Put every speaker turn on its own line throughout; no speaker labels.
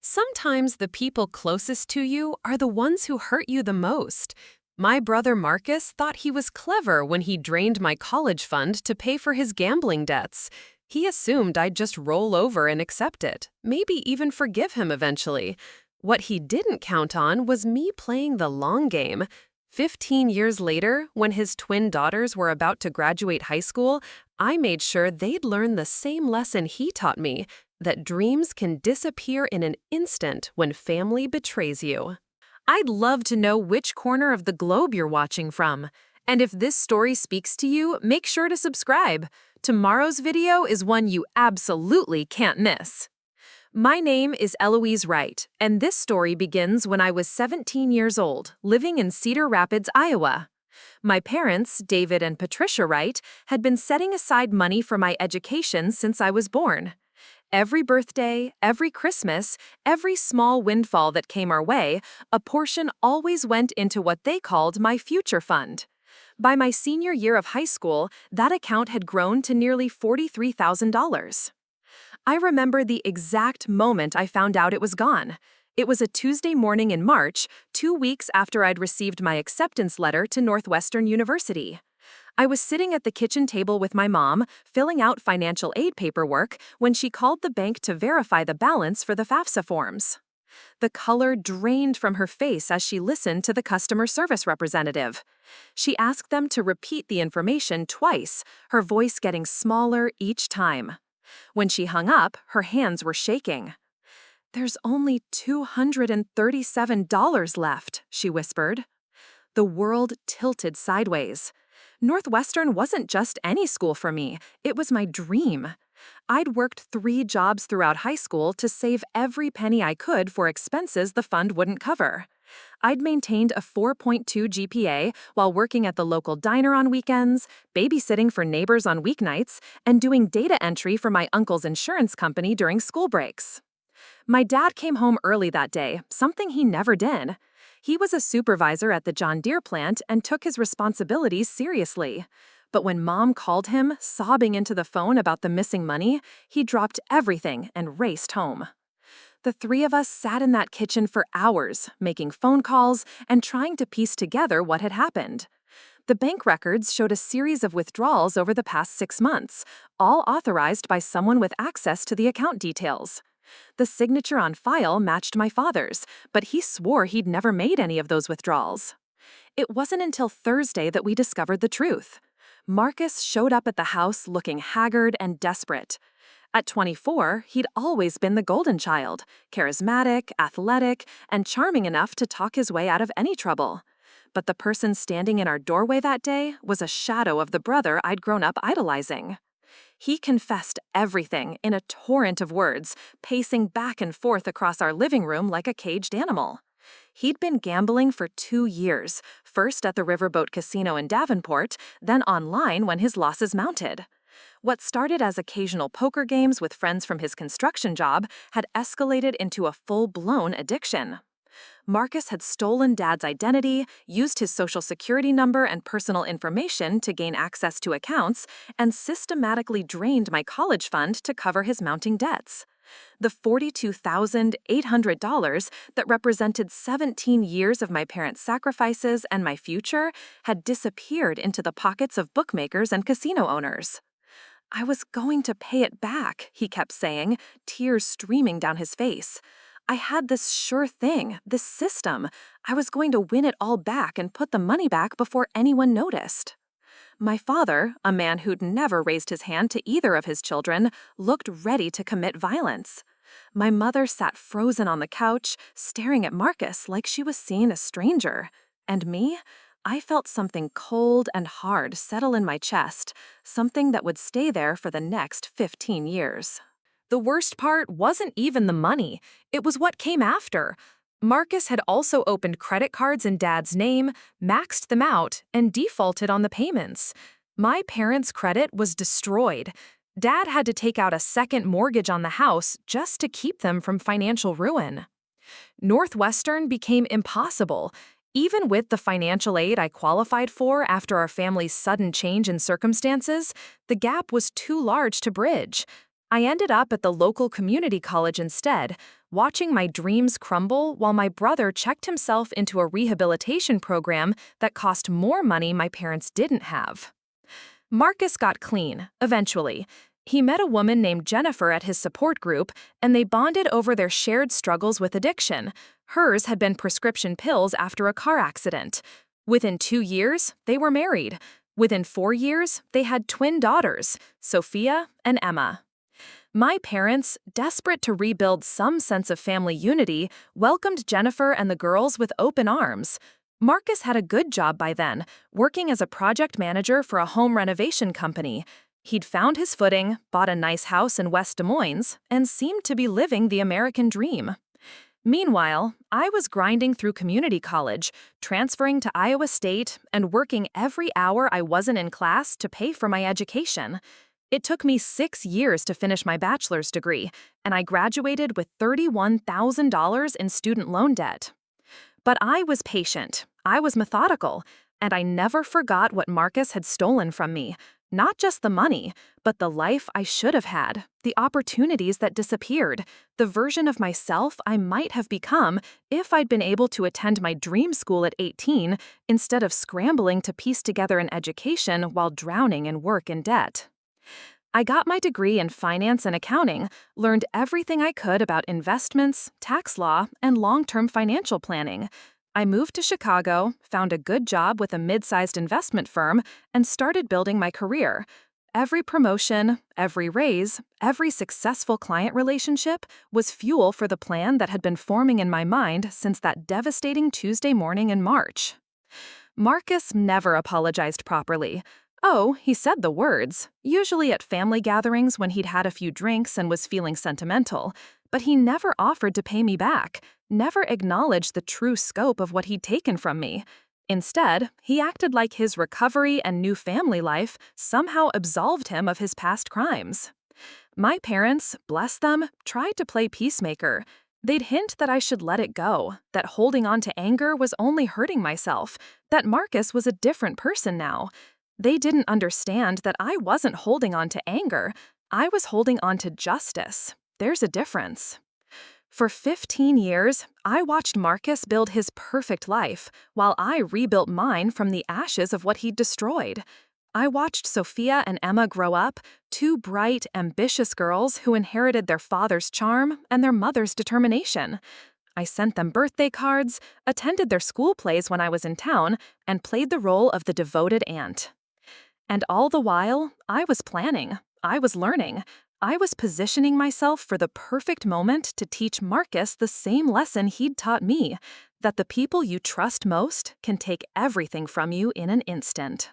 Sometimes the people closest to you are the ones who hurt you the most. My brother Marcus thought he was clever when he drained my college fund to pay for his gambling debts. He assumed I'd just roll over and accept it, maybe even forgive him eventually. What he didn't count on was me playing the long game. 15 years later, when his twin daughters were about to graduate high school, I made sure they'd learn the same lesson he taught me, that dreams can disappear in an instant when family betrays you. I'd love to know which corner of the globe you're watching from. And if this story speaks to you, make sure to subscribe. Tomorrow's video is one you absolutely can't miss. My name is Eloise Wright, and this story begins when I was 17 years old, living in Cedar Rapids, Iowa. My parents, David and Patricia Wright, had been setting aside money for my education since I was born. Every birthday, every Christmas, every small windfall that came our way, a portion always went into what they called my future fund. By my senior year of high school, that account had grown to nearly $43,000. I remember the exact moment I found out it was gone. It was a Tuesday morning in March, 2 weeks after I'd received my acceptance letter to Northwestern University. I was sitting at the kitchen table with my mom, filling out financial aid paperwork, when she called the bank to verify the balance for the FAFSA forms. The color drained from her face as she listened to the customer service representative. She asked them to repeat the information twice, her voice getting smaller each time. When she hung up, her hands were shaking. "There's only $237 left," she whispered. The world tilted sideways. Northwestern wasn't just any school for me, it was my dream. I'd worked 3 jobs throughout high school to save every penny I could for expenses the fund wouldn't cover. I'd maintained a 4.2 GPA while working at the local diner on weekends, babysitting for neighbors on weeknights, and doing data entry for my uncle's insurance company during school breaks. My dad came home early that day, something he never did. He was a supervisor at the John Deere plant and took his responsibilities seriously. But when Mom called him, sobbing into the phone about the missing money, he dropped everything and raced home. The 3 of us sat in that kitchen for hours, making phone calls and trying to piece together what had happened. The bank records showed a series of withdrawals over the past 6 months, all authorized by someone with access to the account details. The signature on file matched my father's, but he swore he'd never made any of those withdrawals. It wasn't until Thursday that we discovered the truth. Marcus showed up at the house looking haggard and desperate. At 24, he'd always been the golden child, charismatic, athletic, and charming enough to talk his way out of any trouble. But the person standing in our doorway that day was a shadow of the brother I'd grown up idolizing. He confessed everything in a torrent of words, pacing back and forth across our living room like a caged animal. He'd been gambling for 2 years, first at the Riverboat Casino in Davenport, then online when his losses mounted. What started as occasional poker games with friends from his construction job had escalated into a full-blown addiction. Marcus had stolen Dad's identity, used his social security number and personal information to gain access to accounts, and systematically drained my college fund to cover his mounting debts. The $42,800 that represented 17 years of my parents' sacrifices and my future had disappeared into the pockets of bookmakers and casino owners. "I was going to pay it back," he kept saying, tears streaming down his face. "I had this sure thing, this system. I was going to win it all back and put the money back before anyone noticed." My father, a man who'd never raised his hand to either of his children, looked ready to commit violence. My mother sat frozen on the couch, staring at Marcus like she was seeing a stranger. And me? I felt something cold and hard settle in my chest, something that would stay there for the next 15 years. The worst part wasn't even the money, it was what came after. Marcus had also opened credit cards in Dad's name, maxed them out, and defaulted on the payments. My parents' credit was destroyed. Dad had to take out a second mortgage on the house just to keep them from financial ruin. Northwestern became impossible. Even with the financial aid I qualified for after our family's sudden change in circumstances, the gap was too large to bridge. I ended up at the local community college instead, watching my dreams crumble while my brother checked himself into a rehabilitation program that cost more money my parents didn't have. Marcus got clean, eventually. He met a woman named Jennifer at his support group, and they bonded over their shared struggles with addiction. Hers had been prescription pills after a car accident. Within 2 years, they were married. Within 4 years, they had twin daughters, Sophia and Emma. My parents, desperate to rebuild some sense of family unity, welcomed Jennifer and the girls with open arms. Marcus had a good job by then, working as a project manager for a home renovation company. He'd found his footing, bought a nice house in West Des Moines, and seemed to be living the American dream. Meanwhile, I was grinding through community college, transferring to Iowa State, and working every hour I wasn't in class to pay for my education. It took me 6 years to finish my bachelor's degree, and I graduated with $31,000 in student loan debt. But I was patient, I was methodical, and I never forgot what Marcus had stolen from me. Not just the money, but the life I should have had, the opportunities that disappeared, the version of myself I might have become if I'd been able to attend my dream school at 18 instead of scrambling to piece together an education while drowning in work and debt. I got my degree in finance and accounting, learned everything I could about investments, tax law, and long-term financial planning. I moved to Chicago, found a good job with a mid-sized investment firm, and started building my career. Every promotion, every raise, every successful client relationship was fuel for the plan that had been forming in my mind since that devastating Tuesday morning in March. Marcus never apologized properly. Oh, he said the words, usually at family gatherings when he'd had a few drinks and was feeling sentimental, but he never offered to pay me back, never acknowledged the true scope of what he'd taken from me. Instead, he acted like his recovery and new family life somehow absolved him of his past crimes. My parents, bless them, tried to play peacemaker. They'd hint that I should let it go, that holding on to anger was only hurting myself, that Marcus was a different person now. They didn't understand that I wasn't holding on to anger, I was holding on to justice. There's a difference. For 15 years, I watched Marcus build his perfect life, while I rebuilt mine from the ashes of what he'd destroyed. I watched Sophia and Emma grow up, two bright, ambitious girls who inherited their father's charm and their mother's determination. I sent them birthday cards, attended their school plays when I was in town, and played the role of the devoted aunt. And all the while, I was planning, I was learning, I was positioning myself for the perfect moment to teach Marcus the same lesson he'd taught me, that the people you trust most can take everything from you in an instant.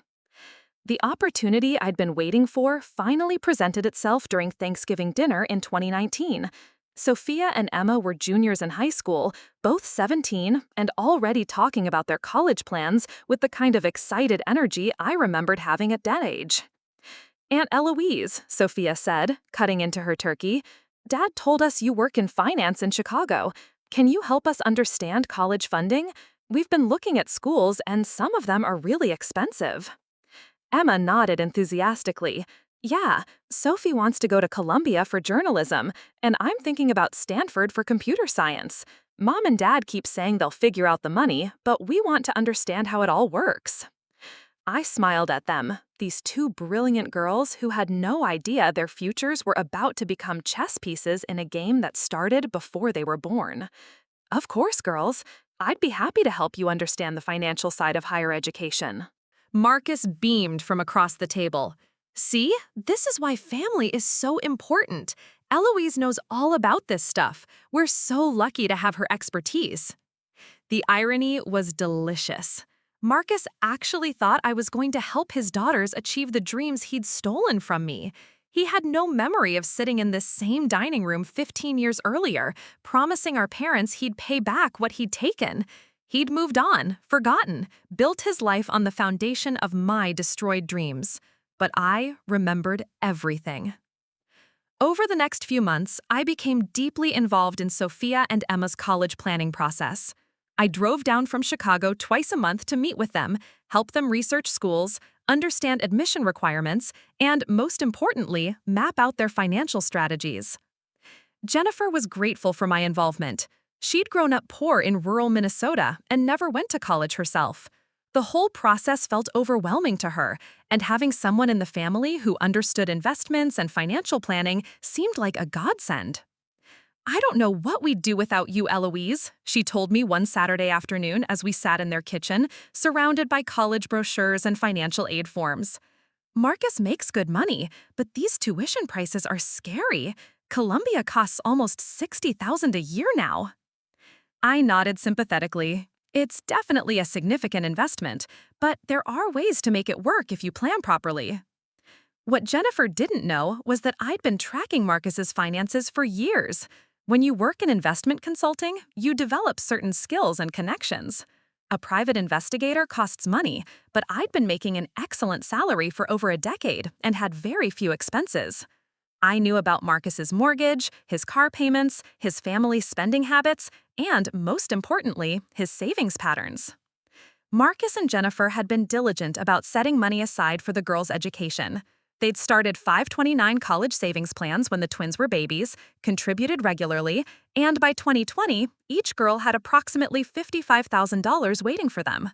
The opportunity I'd been waiting for finally presented itself during Thanksgiving dinner in 2019. Sophia and Emma were juniors in high school, both 17, and already talking about their college plans with the kind of excited energy I remembered having at that age. "Aunt Eloise," Sophia said, cutting into her turkey, "Dad told us you work in finance in Chicago. Can you help us understand college funding? We've been looking at schools, and some of them are really expensive." Emma nodded enthusiastically. "Yeah, Sophie wants to go to Columbia for journalism, and I'm thinking about Stanford for computer science. Mom and Dad keep saying they'll figure out the money, but we want to understand how it all works." I smiled at them, these two brilliant girls who had no idea their futures were about to become chess pieces in a game that started before they were born. "Of course, girls. I'd be happy to help you understand the financial side of higher education." Marcus beamed from across the table. "See, this is why family is so important. Eloise knows all about this stuff. We're so lucky to have her expertise." The irony was delicious. Marcus actually thought I was going to help his daughters achieve the dreams he'd stolen from me. He had no memory of sitting in this same dining room 15 years earlier, promising our parents he'd pay back what he'd taken. He'd moved on, forgotten, built his life on the foundation of my destroyed dreams. But I remembered everything. Over the next few months, I became deeply involved in Sophia and Emma's college planning process. I drove down from Chicago twice a month to meet with them, help them research schools, understand admission requirements, and, most importantly, map out their financial strategies. Jennifer was grateful for my involvement. She'd grown up poor in rural Minnesota and never went to college herself. The whole process felt overwhelming to her, and having someone in the family who understood investments and financial planning seemed like a godsend. "I don't know what we'd do without you, Eloise," she told me one Saturday afternoon as we sat in their kitchen, surrounded by college brochures and financial aid forms. "Marcus makes good money, but these tuition prices are scary. Columbia costs almost $60,000 a year now." I nodded sympathetically. It's definitely a significant investment, but there are ways to make it work if you plan properly. What Jennifer didn't know was that I'd been tracking Marcus's finances for years. When you work in investment consulting, you develop certain skills and connections. A private investigator costs money, but I'd been making an excellent salary for over a decade and had very few expenses. I knew about Marcus's mortgage, his car payments, his family's spending habits, and, most importantly, his savings patterns. Marcus and Jennifer had been diligent about setting money aside for the girls' education. They'd started 529 college savings plans when the twins were babies, contributed regularly, and by 2020, each girl had approximately $55,000 waiting for them.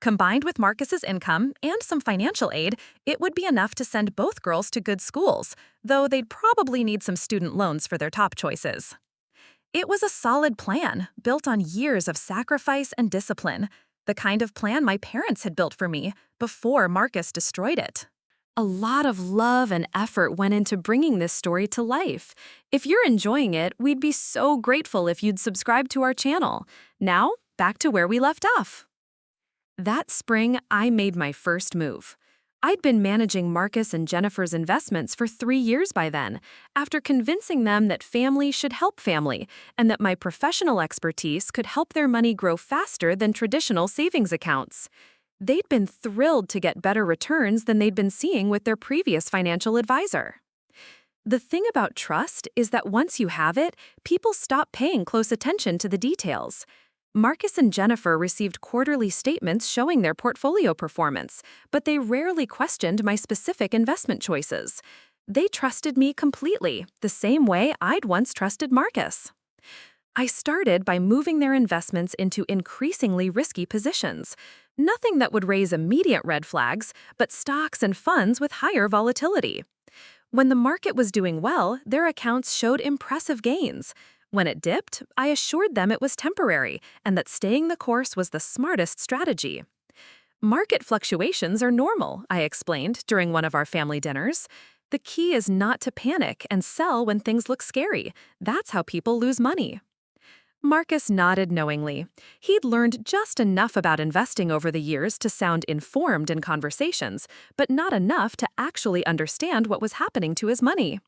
Combined with Marcus's income and some financial aid, it would be enough to send both girls to good schools, though they'd probably need some student loans for their top choices. It was a solid plan, built on years of sacrifice and discipline, the kind of plan my parents had built for me before Marcus destroyed it. A lot of love and effort went into bringing this story to life. If you're enjoying it, we'd be so grateful if you'd subscribe to our channel. Now, back to where we left off. That spring, I made my first move. I'd been managing Marcus and Jennifer's investments for 3 years by then, after convincing them that family should help family, and that my professional expertise could help their money grow faster than traditional savings accounts. They'd been thrilled to get better returns than they'd been seeing with their previous financial advisor. The thing about trust is that once you have it, people stop paying close attention to the details. Marcus and Jennifer received quarterly statements showing their portfolio performance, but they rarely questioned my specific investment choices. They trusted me completely, the same way I'd once trusted Marcus. I started by moving their investments into increasingly risky positions. Nothing that would raise immediate red flags, but stocks and funds with higher volatility. When the market was doing well, their accounts showed impressive gains. When it dipped, I assured them it was temporary and that staying the course was the smartest strategy. "Market fluctuations are normal," I explained during one of our family dinners. "The key is not to panic and sell when things look scary. That's how people lose money." Marcus nodded knowingly. He'd learned just enough about investing over the years to sound informed in conversations, but not enough to actually understand what was happening to his money.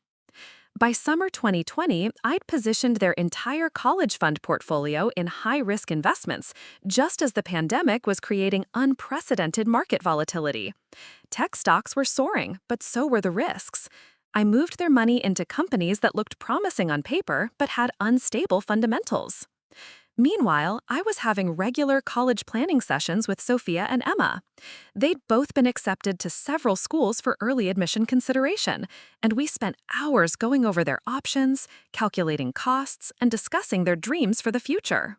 By summer 2020, I'd positioned their entire college fund portfolio in high-risk investments, just as the pandemic was creating unprecedented market volatility. Tech stocks were soaring, but so were the risks. I moved their money into companies that looked promising on paper but had unstable fundamentals. Meanwhile, I was having regular college planning sessions with Sophia and Emma. They'd both been accepted to several schools for early admission consideration, and we spent hours going over their options, calculating costs, and discussing their dreams for the future.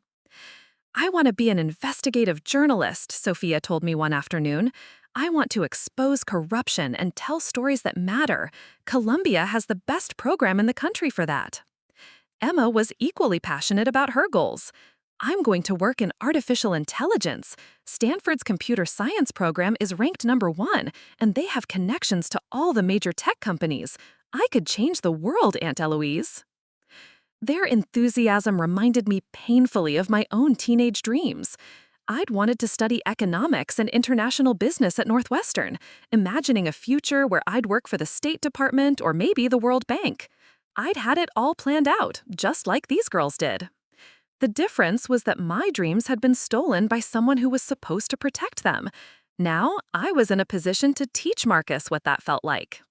"I want to be an investigative journalist," Sophia told me one afternoon. "I want to expose corruption and tell stories that matter. Columbia has the best program in the country for that." Emma was equally passionate about her goals. "I'm going to work in artificial intelligence. Stanford's computer science program is ranked #1, and they have connections to all the major tech companies. I could change the world, Aunt Eloise." Their enthusiasm reminded me painfully of my own teenage dreams. I'd wanted to study economics and international business at Northwestern, imagining a future where I'd work for the State Department or maybe the World Bank. I'd had it all planned out, just like these girls did. The difference was that my dreams had been stolen by someone who was supposed to protect them. Now, I was in a position to teach Marcus what that felt like.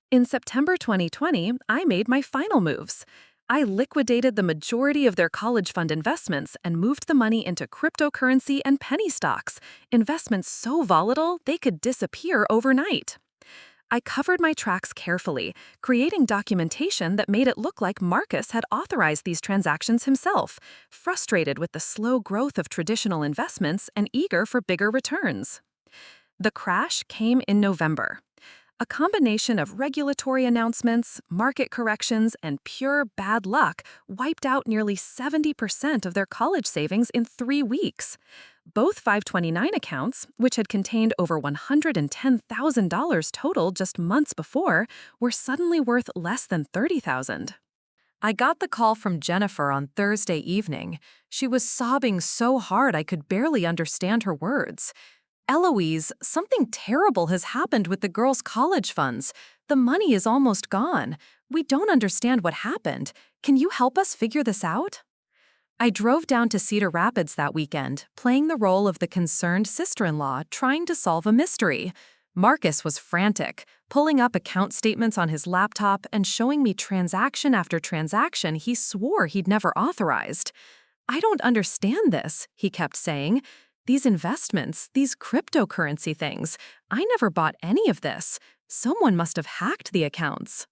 In September 2020, I made my final moves. I liquidated the majority of their college fund investments and moved the money into cryptocurrency and penny stocks, investments so volatile they could disappear overnight. I covered my tracks carefully, creating documentation that made it look like Marcus had authorized these transactions himself, frustrated with the slow growth of traditional investments and eager for bigger returns. The crash came in November. A combination of regulatory announcements, market corrections, and pure bad luck wiped out nearly 70% of their college savings in 3 weeks. Both 529 accounts, which had contained over $110,000 total just months before, were suddenly worth less than $30,000. I got the call from Jennifer on Thursday evening. She was sobbing so hard I could barely understand her words. "Eloise, something terrible has happened with the girls' college funds. The money is almost gone. We don't understand what happened. Can you help us figure this out?" I drove down to Cedar Rapids that weekend, playing the role of the concerned sister-in-law trying to solve a mystery. Marcus was frantic, pulling up account statements on his laptop and showing me transaction after transaction he swore he'd never authorized. "I don't understand this," he kept saying. "These investments, these cryptocurrency things, I never bought any of this. Someone must have hacked the accounts."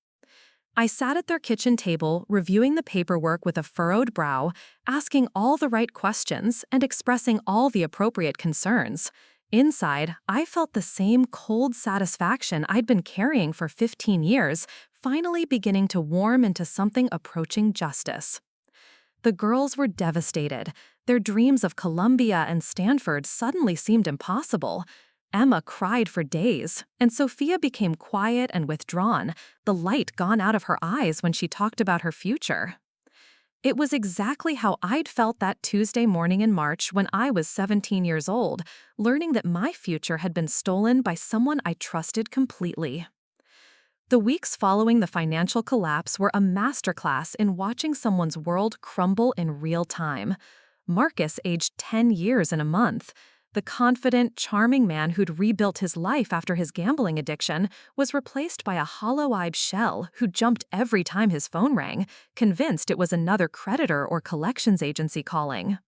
I sat at their kitchen table, reviewing the paperwork with a furrowed brow, asking all the right questions and expressing all the appropriate concerns. Inside, I felt the same cold satisfaction I'd been carrying for 15 years, finally beginning to warm into something approaching justice. The girls were devastated. Their dreams of Columbia and Stanford suddenly seemed impossible. Emma cried for days, and Sophia became quiet and withdrawn, the light gone out of her eyes when she talked about her future. It was exactly how I'd felt that Tuesday morning in March when I was 17 years old, learning that my future had been stolen by someone I trusted completely. The weeks following the financial collapse were a masterclass in watching someone's world crumble in real time. Marcus aged 10 years in a month. The confident, charming man who'd rebuilt his life after his gambling addiction was replaced by a hollow-eyed shell who jumped every time his phone rang, convinced it was another creditor or collections agency calling.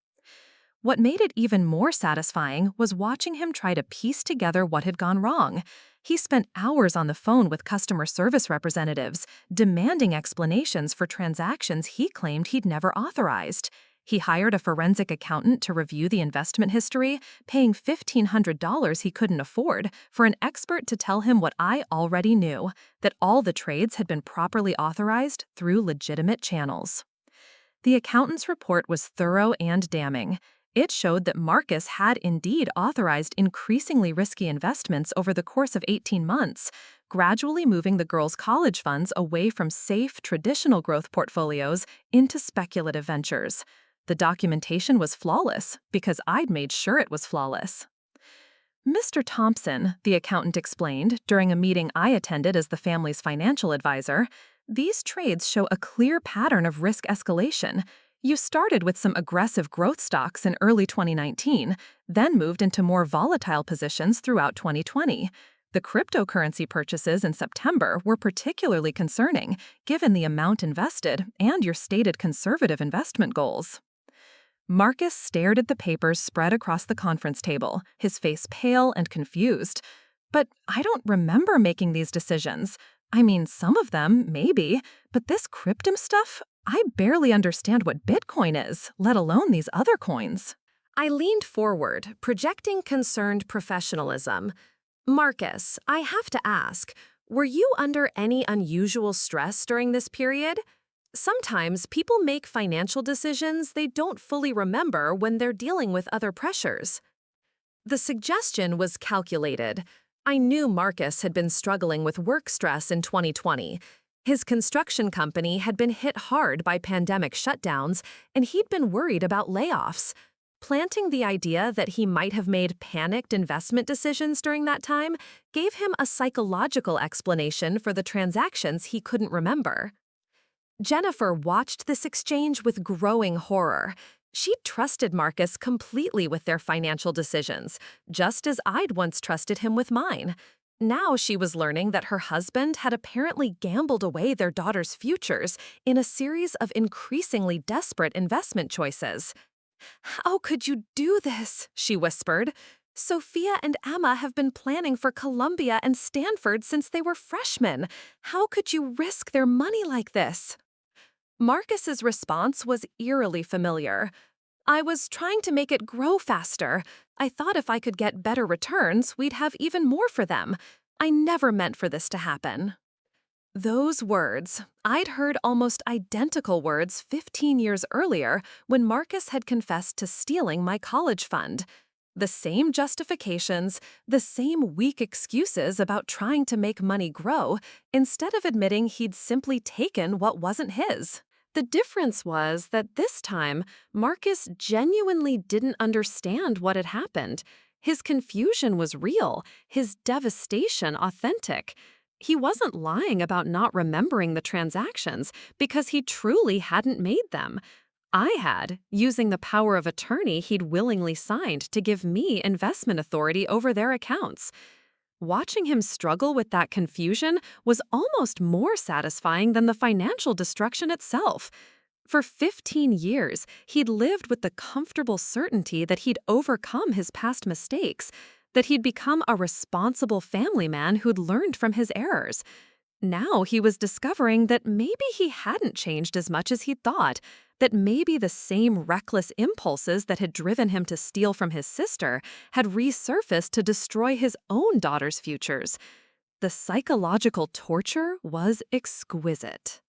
What made it even more satisfying was watching him try to piece together what had gone wrong. He spent hours on the phone with customer service representatives, demanding explanations for transactions he claimed he'd never authorized. He hired a forensic accountant to review the investment history, paying $1,500 he couldn't afford for an expert to tell him what I already knew, that all the trades had been properly authorized through legitimate channels. The accountant's report was thorough and damning. It showed that Marcus had indeed authorized increasingly risky investments over the course of 18 months, gradually moving the girls' college funds away from safe, traditional growth portfolios into speculative ventures. The documentation was flawless because I'd made sure it was flawless. "Mr. Thompson," the accountant explained during a meeting I attended as the family's financial advisor, "these trades show a clear pattern of risk escalation. You started with some aggressive growth stocks in early 2019, then moved into more volatile positions throughout 2020. The cryptocurrency purchases in September were particularly concerning, given the amount invested and your stated conservative investment goals." Marcus stared at the papers spread across the conference table, his face pale and confused. "But I don't remember making these decisions. I mean, some of them, maybe, but this cryptum stuff, I barely understand what Bitcoin is, let alone these other coins." I leaned forward, projecting concerned professionalism. "Marcus, I have to ask, were you under any unusual stress during this period? Sometimes people make financial decisions they don't fully remember when they're dealing with other pressures." The suggestion was calculated. I knew Marcus had been struggling with work stress in 2020. His construction company had been hit hard by pandemic shutdowns, and he'd been worried about layoffs. Planting the idea that he might have made panicked investment decisions during that time gave him a psychological explanation for the transactions he couldn't remember. Jennifer watched this exchange with growing horror. She trusted Marcus completely with their financial decisions, just as I'd once trusted him with mine. Now she was learning that her husband had apparently gambled away their daughter's futures in a series of increasingly desperate investment choices. "How could you do this?" she whispered. "Sophia and Emma have been planning for Columbia and Stanford since they were freshmen. How could you risk their money like this?" Marcus's response was eerily familiar. "I was trying to make it grow faster. I thought if I could get better returns, we'd have even more for them. I never meant for this to happen." Those words, I'd heard almost identical words 15 years earlier when Marcus had confessed to stealing my college fund. The same justifications, the same weak excuses about trying to make money grow, instead of admitting he'd simply taken what wasn't his. The difference was that this time, Marcus genuinely didn't understand what had happened. His confusion was real, his devastation authentic. He wasn't lying about not remembering the transactions because he truly hadn't made them. I had, using the power of attorney he'd willingly signed to give me investment authority over their accounts. Watching him struggle with that confusion was almost more satisfying than the financial destruction itself. For 15 years, he'd lived with the comfortable certainty that he'd overcome his past mistakes, that he'd become a responsible family man who'd learned from his errors. Now he was discovering that maybe he hadn't changed as much as he'd thought, that maybe the same reckless impulses that had driven him to steal from his sister had resurfaced to destroy his own daughter's futures. The psychological torture was exquisite.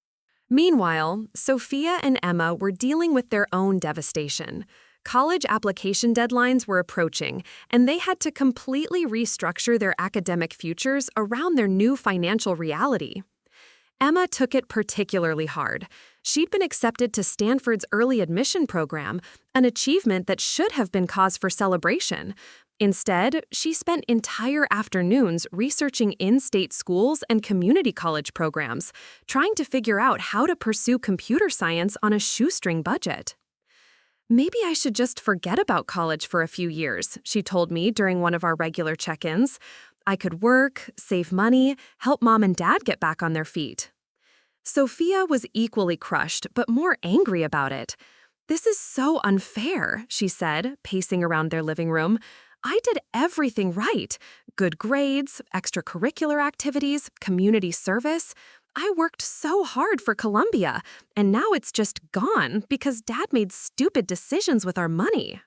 Meanwhile, Sophia and Emma were dealing with their own devastation. College application deadlines were approaching, and they had to completely restructure their academic futures around their new financial reality. Emma took it particularly hard. She'd been accepted to Stanford's early admission program, an achievement that should have been cause for celebration. Instead, she spent entire afternoons researching in-state schools and community college programs, trying to figure out how to pursue computer science on a shoestring budget. "Maybe I should just forget about college for a few years," she told me during one of our regular check-ins. "I could work, save money, help mom and dad get back on their feet." Sophia was equally crushed, but more angry about it. "This is so unfair," she said, pacing around their living room. "I did everything right. Good grades, extracurricular activities, community service. I worked so hard for Columbia, and now it's just gone because Dad made stupid decisions with our money."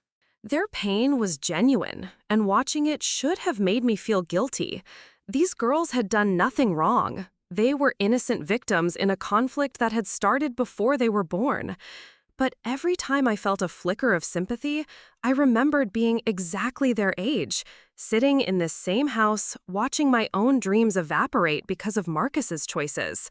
Their pain was genuine, and watching it should have made me feel guilty. These girls had done nothing wrong. They were innocent victims in a conflict that had started before they were born. But every time I felt a flicker of sympathy, I remembered being exactly their age, sitting in this same house, watching my own dreams evaporate because of Marcus's choices.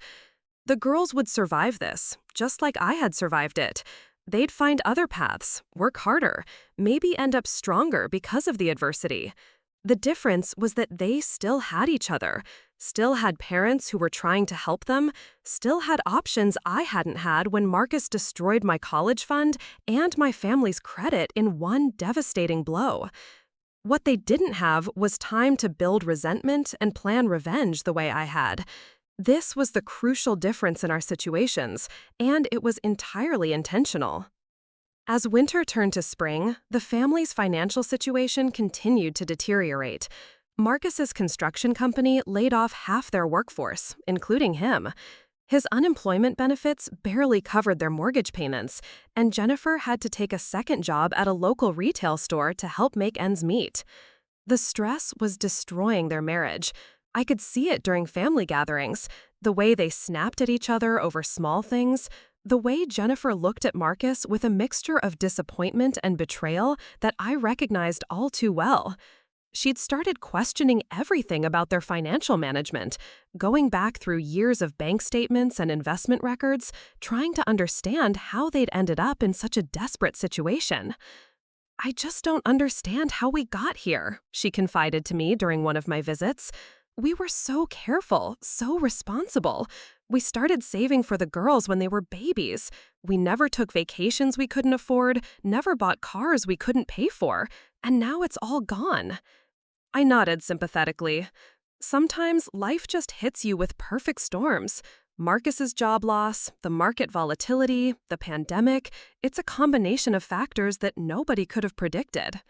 The girls would survive this, just like I had survived it. They'd find other paths, work harder, maybe end up stronger because of the adversity. The difference was that they still had each other, still had parents who were trying to help them, still had options I hadn't had when Marcus destroyed my college fund and my family's credit in one devastating blow. What they didn't have was time to build resentment and plan revenge the way I had. This was the crucial difference in our situations, and it was entirely intentional. As winter turned to spring, the family's financial situation continued to deteriorate. Marcus's construction company laid off half their workforce, including him. His unemployment benefits barely covered their mortgage payments, and Jennifer had to take a second job at a local retail store to help make ends meet. The stress was destroying their marriage. I could see it during family gatherings, the way they snapped at each other over small things, the way Jennifer looked at Marcus with a mixture of disappointment and betrayal that I recognized all too well. She'd started questioning everything about their financial management, going back through years of bank statements and investment records, trying to understand how they'd ended up in such a desperate situation. "I just don't understand how we got here," she confided to me during one of my visits. "We were so careful, so responsible. We started saving for the girls when they were babies. We never took vacations we couldn't afford, never bought cars we couldn't pay for, and now it's all gone." I nodded sympathetically. Sometimes life just hits you with perfect storms. Marcus's job loss, the market volatility, the pandemic, it's a combination of factors that nobody could have predicted.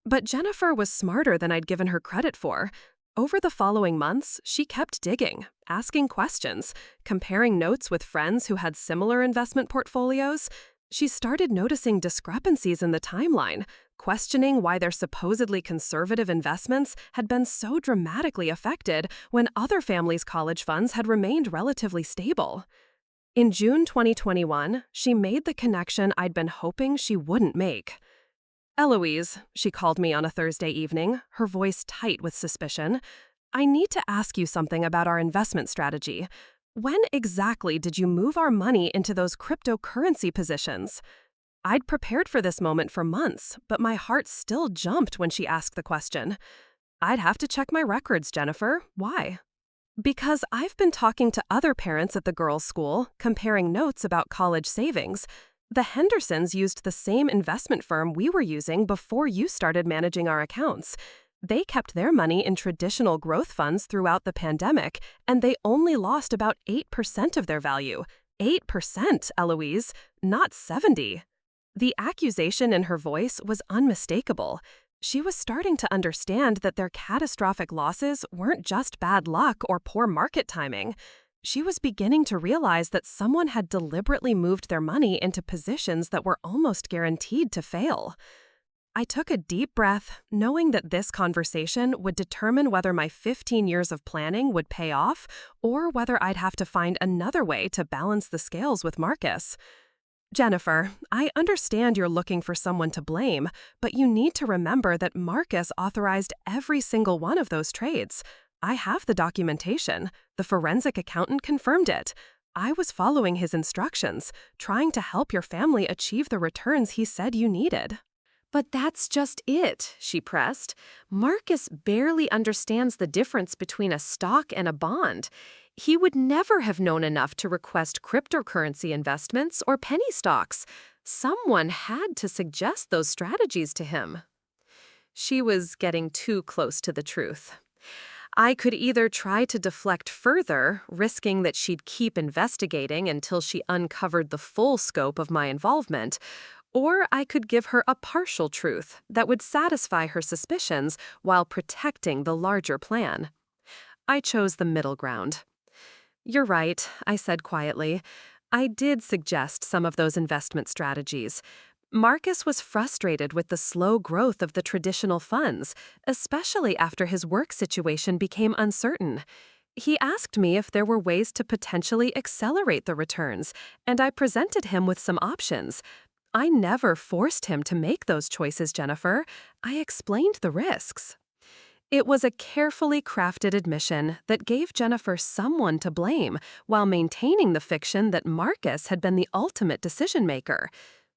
But Jennifer was smarter than I'd given her credit for. Over the following months, she kept digging, asking questions, comparing notes with friends who had similar investment portfolios. She started noticing discrepancies in the timeline, questioning why their supposedly conservative investments had been so dramatically affected when other families' college funds had remained relatively stable. In June 2021, she made the connection I'd been hoping she wouldn't make. "Eloise," she called me on a Thursday evening, her voice tight with suspicion, "I need to ask you something about our investment strategy. When exactly did you move our money into those cryptocurrency positions?" I'd prepared for this moment for months, but my heart still jumped when she asked the question. "I'd have to check my records, Jennifer. Why?" "Because I've been talking to other parents at the girls' school, comparing notes about college savings. The Hendersons used the same investment firm we were using before you started managing our accounts. They kept their money in traditional growth funds throughout the pandemic, and they only lost about 8% of their value. 8%, Eloise, not 70. The accusation in her voice was unmistakable. She was starting to understand that their catastrophic losses weren't just bad luck or poor market timing. She was beginning to realize that someone had deliberately moved their money into positions that were almost guaranteed to fail. I took a deep breath, knowing that this conversation would determine whether my 15 years of planning would pay off or whether I'd have to find another way to balance the scales with Marcus. "Jennifer, I understand you're looking for someone to blame, but you need to remember that Marcus authorized every single one of those trades. I have the documentation. The forensic accountant confirmed it. I was following his instructions, trying to help your family achieve the returns he said you needed." "But that's just it," she pressed. "Marcus barely understands the difference between a stock and a bond. He would never have known enough to request cryptocurrency investments or penny stocks. Someone had to suggest those strategies to him." She was getting too close to the truth. I could either try to deflect further, risking that she'd keep investigating until she uncovered the full scope of my involvement, or I could give her a partial truth that would satisfy her suspicions while protecting the larger plan. I chose the middle ground. "You're right," I said quietly. "I did suggest some of those investment strategies. Marcus was frustrated with the slow growth of the traditional funds, especially after his work situation became uncertain. He asked me if there were ways to potentially accelerate the returns, and I presented him with some options. I never forced him to make those choices, Jennifer. I explained the risks." It was a carefully crafted admission that gave Jennifer someone to blame while maintaining the fiction that Marcus had been the ultimate decision-maker.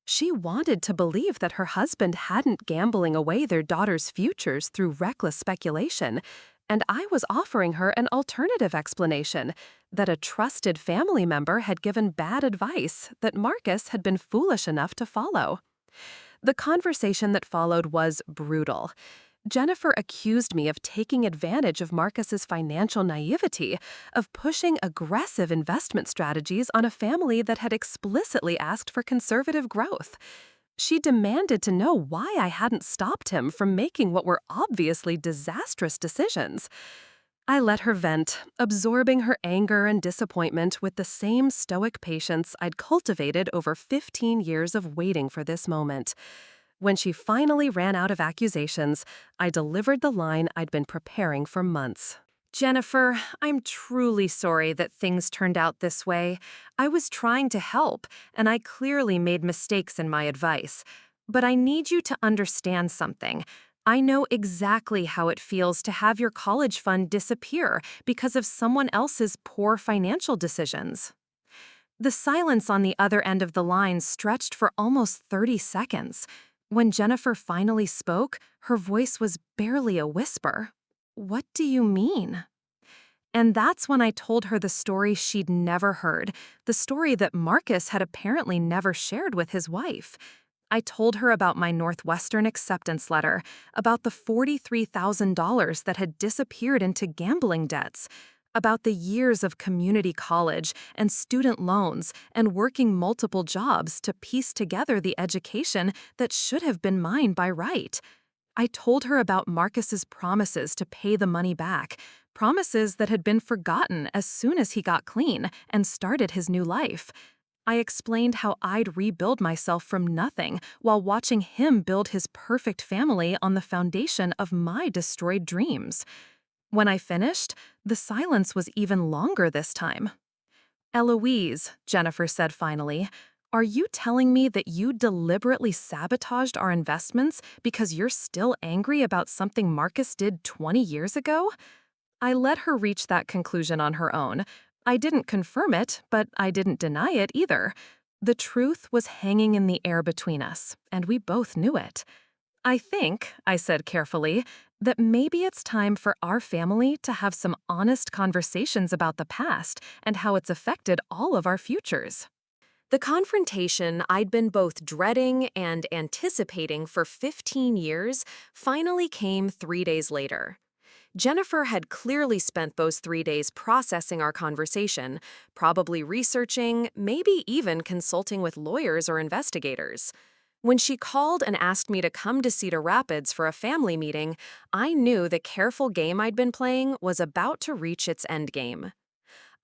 She wanted to believe that her husband hadn't gambling away their daughter's futures through reckless speculation, and I was offering her an alternative explanation, that a trusted family member had given bad advice that Marcus had been foolish enough to follow. The conversation that followed was brutal. Jennifer accused me of taking advantage of Marcus's financial naivety, of pushing aggressive investment strategies on a family that had explicitly asked for conservative growth. She demanded to know why I hadn't stopped him from making what were obviously disastrous decisions. I let her vent, absorbing her anger and disappointment with the same stoic patience I'd cultivated over 15 years of waiting for this moment. When she finally ran out of accusations, I delivered the line I'd been preparing for months. "Jennifer, I'm truly sorry that things turned out this way. I was trying to help, and I clearly made mistakes in my advice. But I need you to understand something. I know exactly how it feels to have your college fund disappear because of someone else's poor financial decisions." The silence on the other end of the line stretched for almost 30 seconds. When Jennifer finally spoke, her voice was barely a whisper. "What do you mean?" And that's when I told her the story she'd never heard, the story that Marcus had apparently never shared with his wife. I told her about my Northwestern acceptance letter, about the $43,000 that had disappeared into gambling debts, about the years of community college and student loans and working multiple jobs to piece together the education that should have been mine by right. I told her about Marcus's promises to pay the money back, promises that had been forgotten as soon as he got clean and started his new life. I explained how I'd rebuild myself from nothing while watching him build his perfect family on the foundation of my destroyed dreams. When I finished, the silence was even longer this time. "Eloise," Jennifer said finally, "are you telling me that you deliberately sabotaged our investments because you're still angry about something Marcus did 20 years ago?" I let her reach that conclusion on her own. I didn't confirm it, but I didn't deny it either. The truth was hanging in the air between us, and we both knew it. "I think," I said carefully, "that maybe it's time for our family to have some honest conversations about the past and how it's affected all of our futures." The confrontation I'd been both dreading and anticipating for 15 years finally came 3 days later. Jennifer had clearly spent those 3 days processing our conversation, probably researching, maybe even consulting with lawyers or investigators. When she called and asked me to come to Cedar Rapids for a family meeting, I knew the careful game I'd been playing was about to reach its endgame.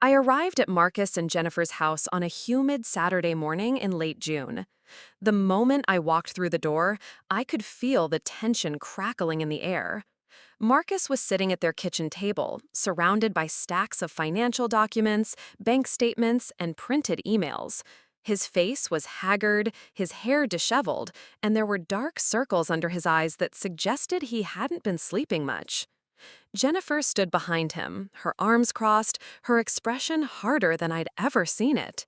I arrived at Marcus and Jennifer's house on a humid Saturday morning in late June. The moment I walked through the door, I could feel the tension crackling in the air. Marcus was sitting at their kitchen table, surrounded by stacks of financial documents, bank statements, and printed emails. His face was haggard, his hair disheveled, and there were dark circles under his eyes that suggested he hadn't been sleeping much. Jennifer stood behind him, her arms crossed, her expression harder than I'd ever seen it.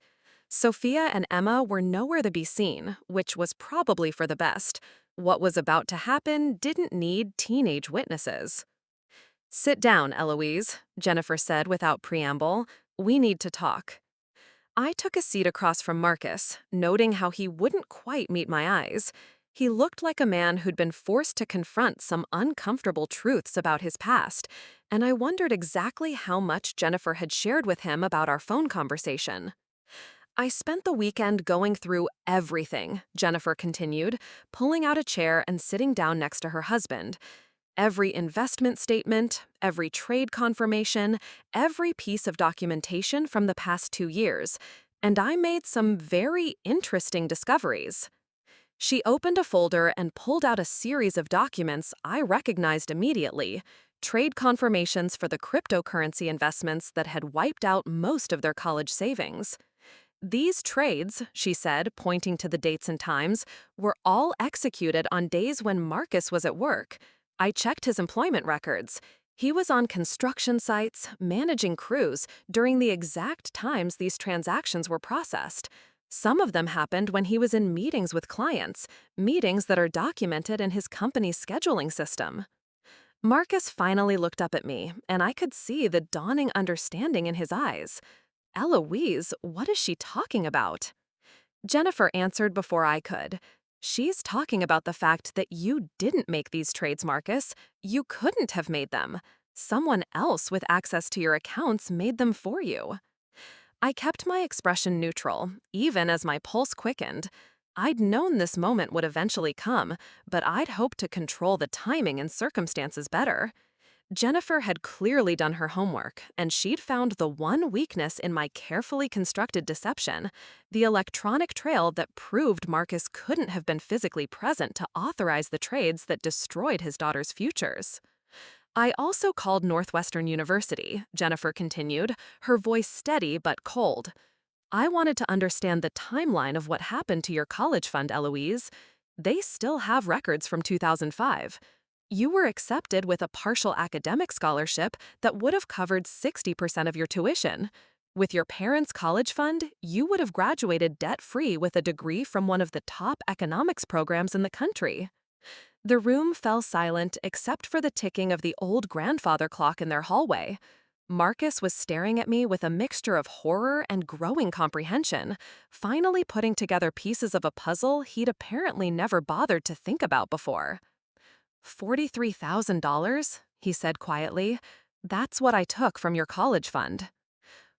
Sophia and Emma were nowhere to be seen, which was probably for the best. What was about to happen didn't need teenage witnesses. "Sit down, Eloise," Jennifer said without preamble. "We need to talk." I took a seat across from Marcus, noting how he wouldn't quite meet my eyes. He looked like a man who'd been forced to confront some uncomfortable truths about his past, and I wondered exactly how much Jennifer had shared with him about our phone conversation. "I spent the weekend going through everything," Jennifer continued, pulling out a chair and sitting down next to her husband. "Every investment statement, every trade confirmation, every piece of documentation from the past 2 years, and I made some very interesting discoveries." She opened a folder and pulled out a series of documents I recognized immediately, trade confirmations for the cryptocurrency investments that had wiped out most of their college savings. "These trades," she said, pointing to the dates and times, "were all executed on days when Marcus was at work. I checked his employment records. He was on construction sites, managing crews, during the exact times these transactions were processed. Some of them happened when he was in meetings with clients, meetings that are documented in his company's scheduling system." Marcus finally looked up at me, and I could see the dawning understanding in his eyes. "Eloise, what is she talking about?" Jennifer answered before I could. "She's talking about the fact that you didn't make these trades, Marcus. You couldn't have made them. Someone else with access to your accounts made them for you." I kept my expression neutral, even as my pulse quickened. I'd known this moment would eventually come, but I'd hoped to control the timing and circumstances better. Jennifer had clearly done her homework, and she'd found the one weakness in my carefully constructed deception, the electronic trail that proved Marcus couldn't have been physically present to authorize the trades that destroyed his daughter's futures. "I also called Northwestern University," Jennifer continued, her voice steady but cold. "I wanted to understand the timeline of what happened to your college fund, Eloise. They still have records from 2005. You were accepted with a partial academic scholarship that would have covered 60% of your tuition. With your parents' college fund, you would have graduated debt-free with a degree from one of the top economics programs in the country." The room fell silent except for the ticking of the old grandfather clock in their hallway. Marcus was staring at me with a mixture of horror and growing comprehension, finally putting together pieces of a puzzle he'd apparently never bothered to think about before. $43,000, he said quietly. That's what I took from your college fund.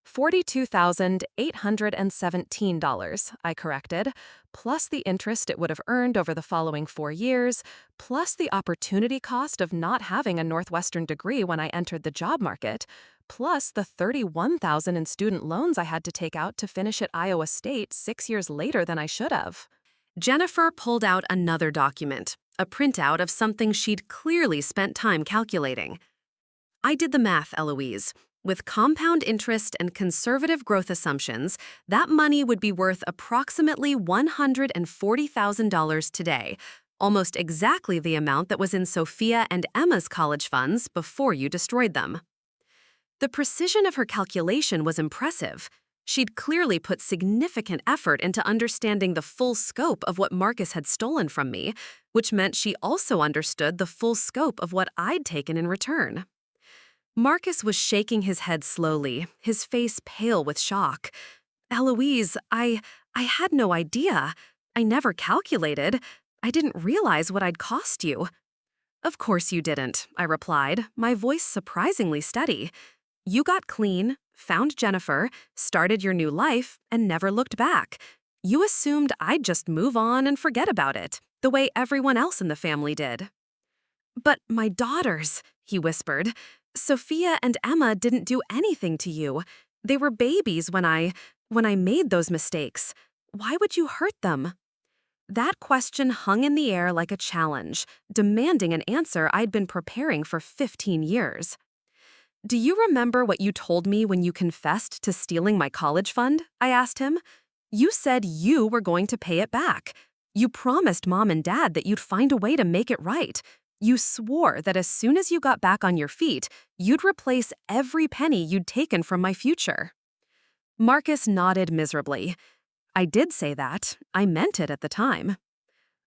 $42,817, I corrected, plus the interest it would have earned over the following 4 years, plus the opportunity cost of not having a Northwestern degree when I entered the job market, plus the $31,000 in student loans I had to take out to finish at Iowa State 6 years later than I should have.
Jennifer pulled out another document, a printout of something she'd clearly spent time calculating. I did the math, Eloise. With compound interest and conservative growth assumptions, that money would be worth approximately $140,000 today, almost exactly the amount that was in Sophia and Emma's college funds before you destroyed them. The precision of her calculation was impressive. She'd clearly put significant effort into understanding the full scope of what Marcus had stolen from me, which meant she also understood the full scope of what I'd taken in return. Marcus was shaking his head slowly, his face pale with shock. Eloise, I had no idea. I never calculated. I didn't realize what I'd cost you. Of course you didn't, I replied, my voice surprisingly steady. You got clean, found Jennifer, started your new life, and never looked back. You assumed I'd just move on and forget about it, the way everyone else in the family did. But my daughters, he whispered. Sophia and Emma didn't do anything to you. They were babies when I made those mistakes. Why would you hurt them? That question hung in the air like a challenge, demanding an answer I'd been preparing for 15 years. Do you remember what you told me when you confessed to stealing my college fund? I asked him. You said you were going to pay it back. You promised Mom and Dad that you'd find a way to make it right. You swore that as soon as you got back on your feet, you'd replace every penny you'd taken from my future. Marcus nodded miserably. I did say that. I meant it at the time.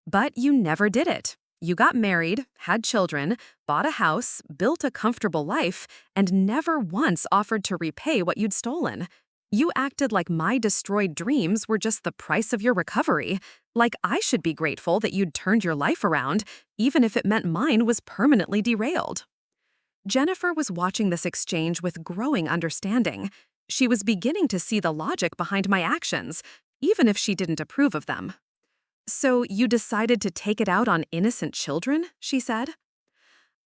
But you never did it. You got married, had children, bought a house, built a comfortable life, and never once offered to repay what you'd stolen. You acted like my destroyed dreams were just the price of your recovery, like I should be grateful that you'd turned your life around, even if it meant mine was permanently derailed. Jennifer was watching this exchange with growing understanding. She was beginning to see the logic behind my actions, even if she didn't approve of them. So you decided to take it out on innocent children, she said.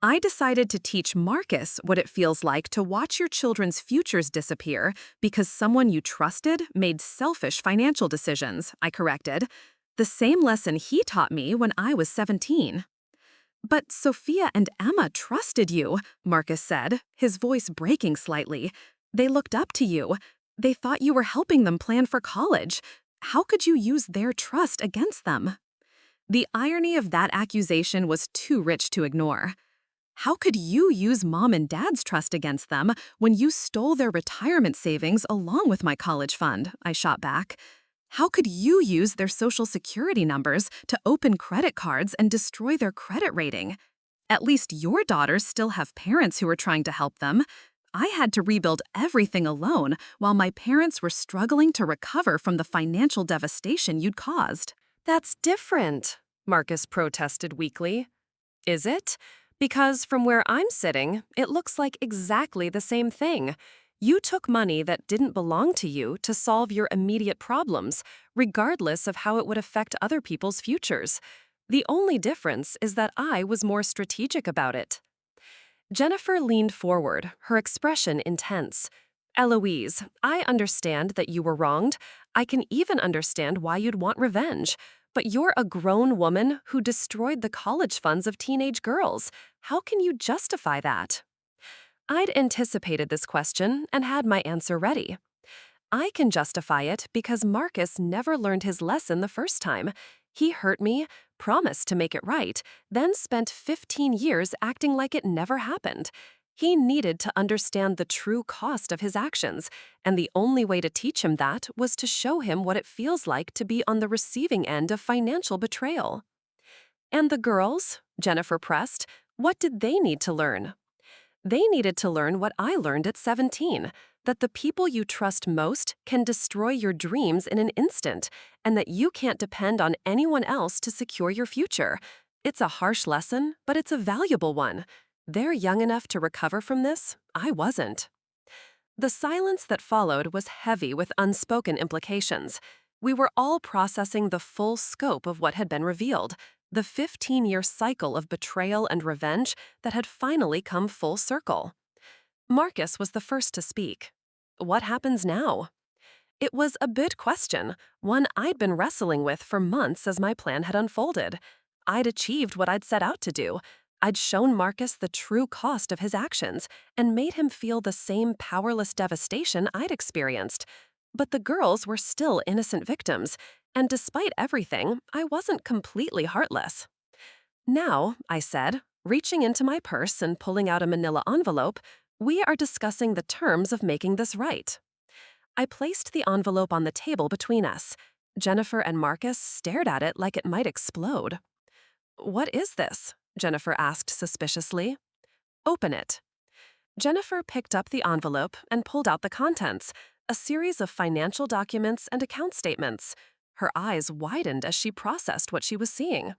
I decided to teach Marcus what it feels like to watch your children's futures disappear because someone you trusted made selfish financial decisions, I corrected. The same lesson he taught me when I was 17. But Sophia and Emma trusted you, Marcus said, his voice breaking slightly. They looked up to you. They thought you were helping them plan for college. How could you use their trust against them? The irony of that accusation was too rich to ignore. How could you use Mom and Dad's trust against them when you stole their retirement savings along with my college fund? I shot back. How could you use their social security numbers to open credit cards and destroy their credit rating? At least your daughters still have parents who are trying to help them. I had to rebuild everything alone while my parents were struggling to recover from the financial devastation you'd caused. That's different, Marcus protested weakly. Is it? Because from where I'm sitting, it looks like exactly the same thing. You took money that didn't belong to you to solve your immediate problems, regardless of how it would affect other people's futures. The only difference is that I was more strategic about it. Jennifer leaned forward, her expression intense. Eloise, I understand that you were wronged. I can even understand why you'd want revenge. But you're a grown woman who destroyed the college funds of teenage girls. How can you justify that? I'd anticipated this question and had my answer ready. I can justify it because Marcus never learned his lesson the first time. He hurt me, promised to make it right, then spent 15 years acting like it never happened. He needed to understand the true cost of his actions, and the only way to teach him that was to show him what it feels like to be on the receiving end of financial betrayal. And the girls, Jennifer pressed, what did they need to learn? They needed to learn what I learned at 17, that the people you trust most can destroy your dreams in an instant, and that you can't depend on anyone else to secure your future. It's a harsh lesson, but it's a valuable one. They're young enough to recover from this. I wasn't. The silence that followed was heavy with unspoken implications. We were all processing the full scope of what had been revealed, the 15-year cycle of betrayal and revenge that had finally come full circle. Marcus was the first to speak. What happens now? It was a big question, one I'd been wrestling with for months as my plan had unfolded. I'd achieved what I'd set out to do. I'd shown Marcus the true cost of his actions and made him feel the same powerless devastation I'd experienced. But the girls were still innocent victims, and despite everything, I wasn't completely heartless. Now, I said, reaching into my purse and pulling out a manila envelope, we are discussing the terms of making this right. I placed the envelope on the table between us. Jennifer and Marcus stared at it like it might explode. "What is this?" Jennifer asked suspiciously. "Open it." Jennifer picked up the envelope and pulled out the contents, a series of financial documents and account statements. Her eyes widened as she processed what she was seeing.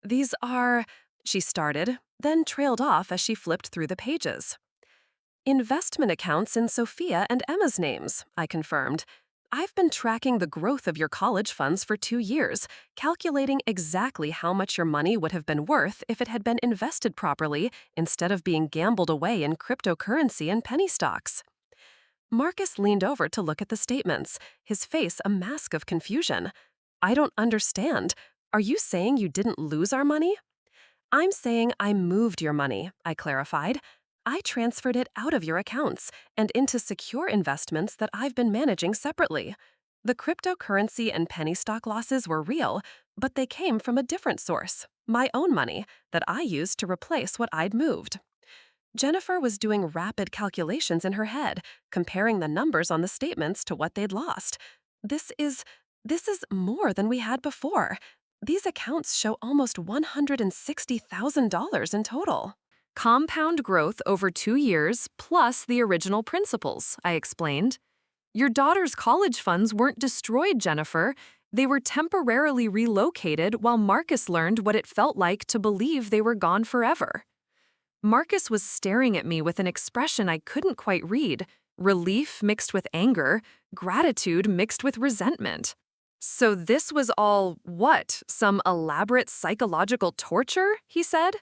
"These are," she started, then trailed off as she flipped through the pages. "Investment accounts in Sophia and Emma's names," I confirmed. "I've been tracking the growth of your college funds for 2 years, calculating exactly how much your money would have been worth if it had been invested properly instead of being gambled away in cryptocurrency and penny stocks." Marcus leaned over to look at the statements, his face a mask of confusion. "I don't understand. Are you saying you didn't lose our money?" "I'm saying I moved your money," I clarified. "I transferred it out of your accounts and into secure investments that I've been managing separately. The cryptocurrency and penny stock losses were real, but they came from a different source, my own money, that I used to replace what I'd moved." Jennifer was doing rapid calculations in her head, comparing the numbers on the statements to what they'd lost. This is more than we had before. These accounts show almost $160,000 in total. "Compound growth over 2 years plus the original principals," I explained. "Your daughter's college funds weren't destroyed, Jennifer. They were temporarily relocated while Marcus learned what it felt like to believe they were gone forever." Marcus was staring at me with an expression I couldn't quite read, relief mixed with anger, gratitude mixed with resentment. "So this was all, what, some elaborate psychological torture?" he said.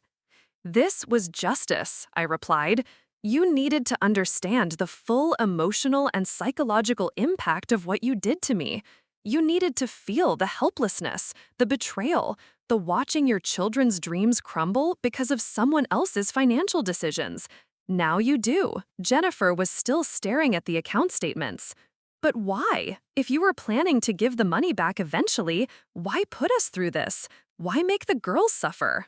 "This was justice," I replied. "You needed to understand the full emotional and psychological impact of what you did to me. You needed to feel the helplessness, the betrayal, the watching your children's dreams crumble because of someone else's financial decisions. Now you do." Jennifer was still staring at the account statements. "But why? If you were planning to give the money back eventually, why put us through this? Why make the girls suffer?"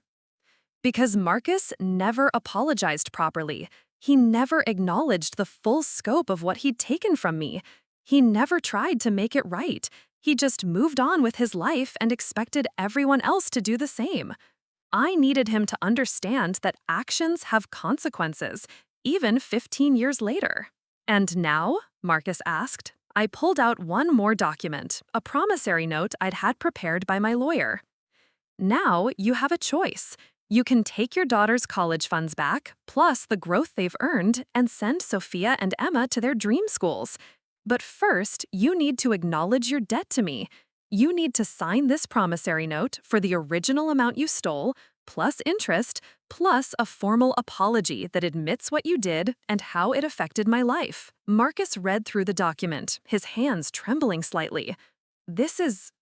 "Because Marcus never apologized properly. He never acknowledged the full scope of what he'd taken from me. He never tried to make it right. He just moved on with his life and expected everyone else to do the same. I needed him to understand that actions have consequences, even 15 years later." "And now?" Marcus asked. I pulled out one more document, a promissory note I'd had prepared by my lawyer. "Now you have a choice. You can take your daughter's college funds back, plus the growth they've earned, and send Sophia and Emma to their dream schools. But first, you need to acknowledge your debt to me. You need to sign this promissory note for the original amount you stole, plus interest, plus a formal apology that admits what you did and how it affected my life." Marcus read through the document, his hands trembling slightly. This is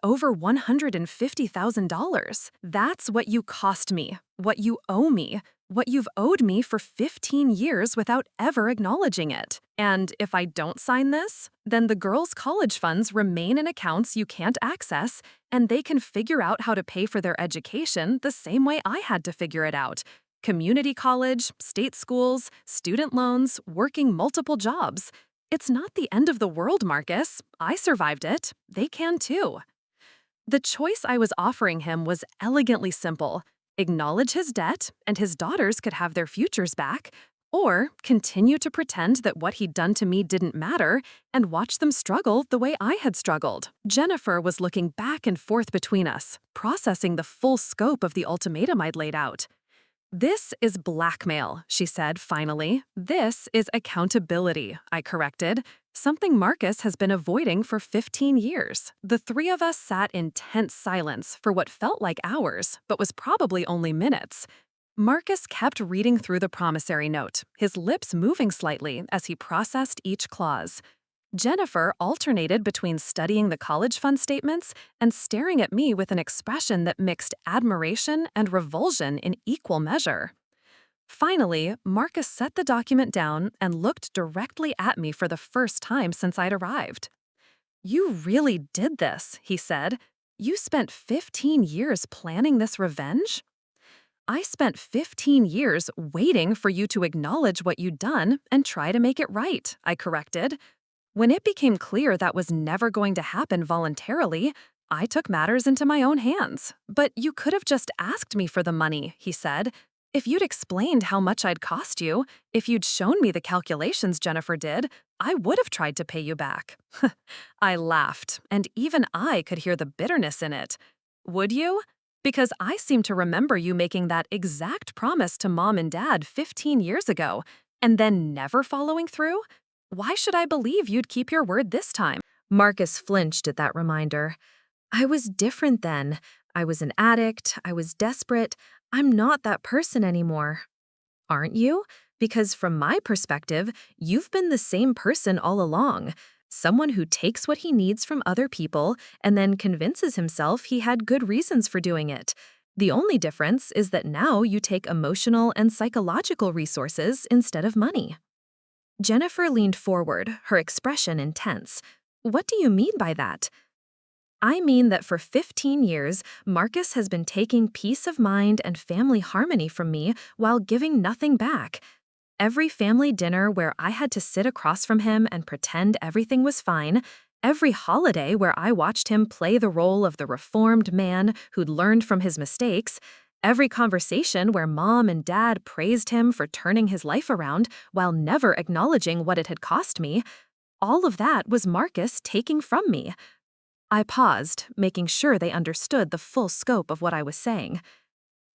over $150,000. That's what you cost me, what you owe me, what you've owed me for 15 years without ever acknowledging it. And if I don't sign this, then the girls' college funds remain in accounts you can't access, and they can figure out how to pay for their education the same way I had to figure it out. Community college, state schools, student loans, working multiple jobs. It's not the end of the world, Marcus. I survived it. They can too. The choice I was offering him was elegantly simple.
acknowledge his debt and his daughters could have their futures back, or continue to pretend that what he'd done to me didn't matter and watch them struggle the way I had struggled. Jennifer was looking back and forth between us, processing the full scope of the ultimatum I'd laid out. "This is blackmail," she said finally. "This is accountability," I corrected, something Marcus has been avoiding for 15 years. The three of us sat in tense silence for what felt like hours, but was probably only minutes. Marcus kept reading through the promissory note, his lips moving slightly as he processed each clause. Jennifer alternated between studying the college fund statements and staring at me with an expression that mixed admiration and revulsion in equal measure. Finally, Marcus set the document down and looked directly at me for the first time since I'd arrived. "You really did this," he said. "You spent 15 years planning this revenge?" "I spent 15 years waiting for you to acknowledge what you'd done and try to make it right," I corrected. "When it became clear that was never going to happen voluntarily, I took matters into my own hands. But you could have just asked me for the money," he said. "If you'd explained how much I'd cost you, if you'd shown me the calculations Jennifer did, I would have tried to pay you back." I laughed, and even I could hear the bitterness in it. "Would you? Because I seem to remember you making that exact promise to Mom and Dad 15 years ago, and then never following through? Why should I believe you'd keep your word this time?"
Marcus flinched at that reminder. I was different then. I was an addict. I was desperate. I'm not that person anymore. Aren't you? Because from my perspective, you've been the same person all along. Someone who takes what he needs from other people and then convinces himself he had good reasons for doing it. The only difference is that now you take emotional and psychological resources instead of money. Jennifer leaned forward, her expression intense. "What do you mean by that?" "I mean that for 15 years, Marcus has been taking peace of mind and family harmony from me while giving nothing back. Every family dinner where I had to sit across from him and pretend everything was fine, every holiday where I watched him play the role of the reformed man who'd learned from his mistakes, every conversation where Mom and Dad praised him for turning his life around while never acknowledging what it had cost me, all of that was Marcus taking from me." I paused, making sure they understood the full scope of what I was saying.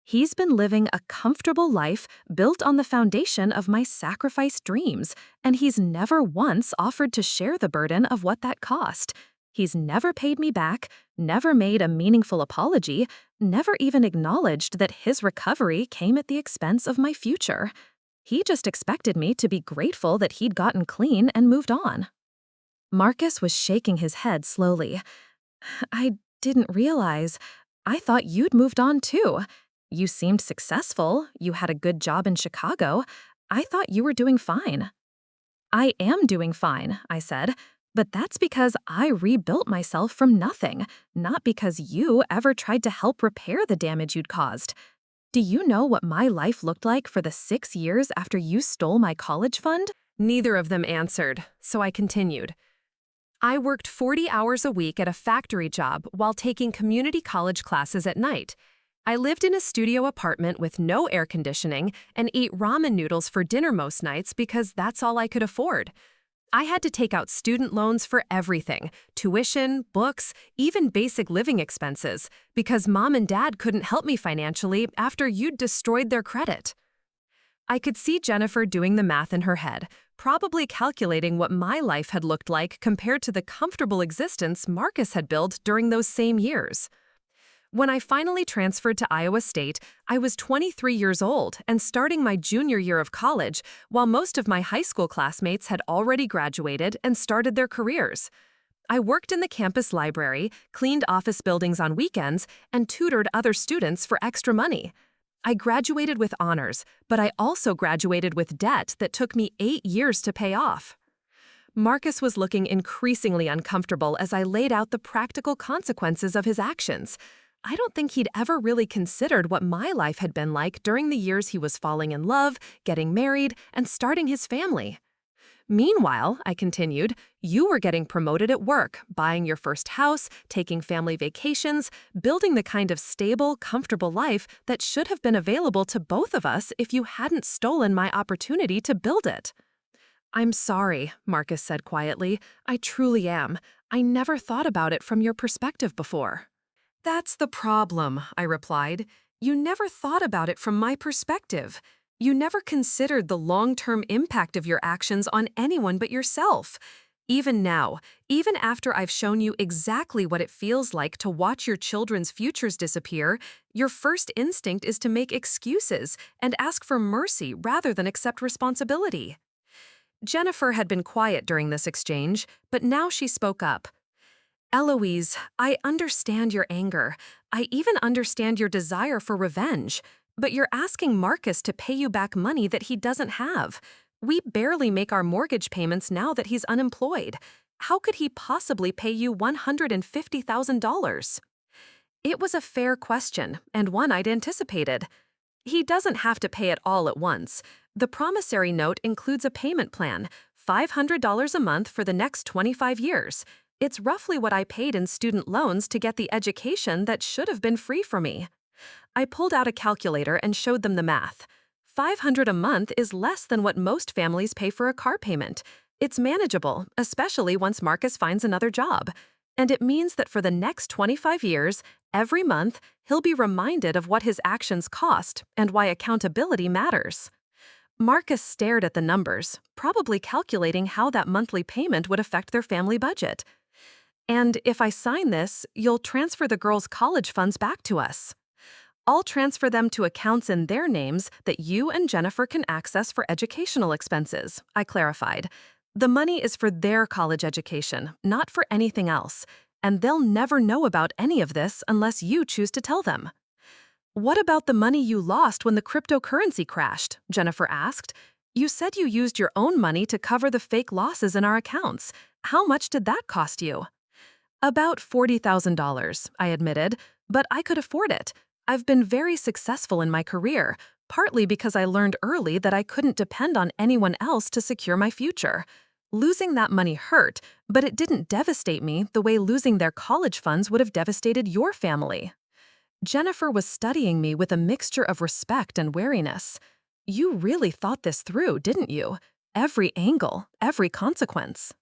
"He's been living a comfortable life built on the foundation of my sacrificed dreams, and he's never once offered to share the burden of what that cost. He's never paid me back, never made a meaningful apology, never even acknowledged that his recovery came at the expense of my future. He just expected me to be grateful that he'd gotten clean and moved on." Marcus was shaking his head slowly. "I didn't realize. I thought you'd moved on too. You seemed successful. You had a good job in Chicago. I thought you were doing fine." "I am doing fine," I said, "but that's because I rebuilt myself from nothing, not because you ever tried to help repair the damage you'd caused. Do you know what my life looked like for the 6 years after you stole my college fund?" Neither of them answered, so I continued. "I worked 40 hours a week at a factory job while taking community college classes at night. I lived in a studio apartment with no air conditioning and ate ramen noodles for dinner most nights because that's all I could afford. I had to take out student loans for everything, tuition, books, even basic living expenses, because Mom and Dad couldn't help me financially after you'd destroyed their credit." I could see Jennifer doing the math in her head, probably calculating what my life had looked like compared to the comfortable existence Marcus had built during those same years. When I finally transferred to Iowa State, I was 23 years old and starting my junior year of college, while most of my high school classmates had already graduated and started their careers. I worked in the campus library, cleaned office buildings on weekends, and tutored other students for extra money. I graduated with honors, but I also graduated with debt that took me 8 years to pay off. Marcus was looking increasingly uncomfortable as I laid out the practical consequences of his actions. I don't think he'd ever really considered what my life had been like during the years he was falling in love, getting married, and starting his family.
Meanwhile, I continued, you were getting promoted at work, buying your first house, taking family vacations, building the kind of stable, comfortable life that should have been available to both of us if you hadn't stolen my opportunity to build it. I'm sorry, Marcus said quietly. I truly am. I never thought about it from your perspective before. That's the problem, I replied. You never thought about it from my perspective. You never considered the long-term impact of your actions on anyone but yourself. Even now, even after I've shown you exactly what it feels like to watch your children's futures disappear, your first instinct is to make excuses and ask for mercy rather than accept responsibility. Jennifer had been quiet during this exchange, but now she spoke up. Eloise, I understand your anger. I even understand your desire for revenge. But you're asking Marcus to pay you back money that he doesn't have. We barely make our mortgage payments now that he's unemployed. How could he possibly pay you $150,000? It was a fair question, and one I'd anticipated. He doesn't have to pay it all at once. The promissory note includes a payment plan, $500 a month for the next 25 years. It's roughly what I paid in student loans to get the education that should have been free for me. I pulled out a calculator and showed them the math. $500 a month is less than what most families pay for a car payment. It's manageable, especially once Marcus finds another job. And it means that for the next 25 years, every month, he'll be reminded of what his actions cost and why accountability matters. Marcus stared at the numbers, probably calculating how that monthly payment would affect their family budget. And if I sign this, you'll transfer the girls' college funds back to us. I'll transfer them to accounts in their names that you and Jennifer can access for educational expenses, I clarified. The money is for their college education, not for anything else, and they'll never know about any of this unless you choose to tell them. What about the money you lost when the cryptocurrency crashed? Jennifer asked. You said you used your own money to cover the fake losses in our accounts. How much did that cost you? About $40,000, I admitted, but I could afford it. I've been very successful in my career, partly because I learned early that I couldn't depend on anyone else to secure my future. Losing that money hurt, but it didn't devastate me the way losing their college funds would have devastated your family. Jennifer was studying me with a mixture of respect and wariness. You really thought this through, didn't you? Every angle, every consequence.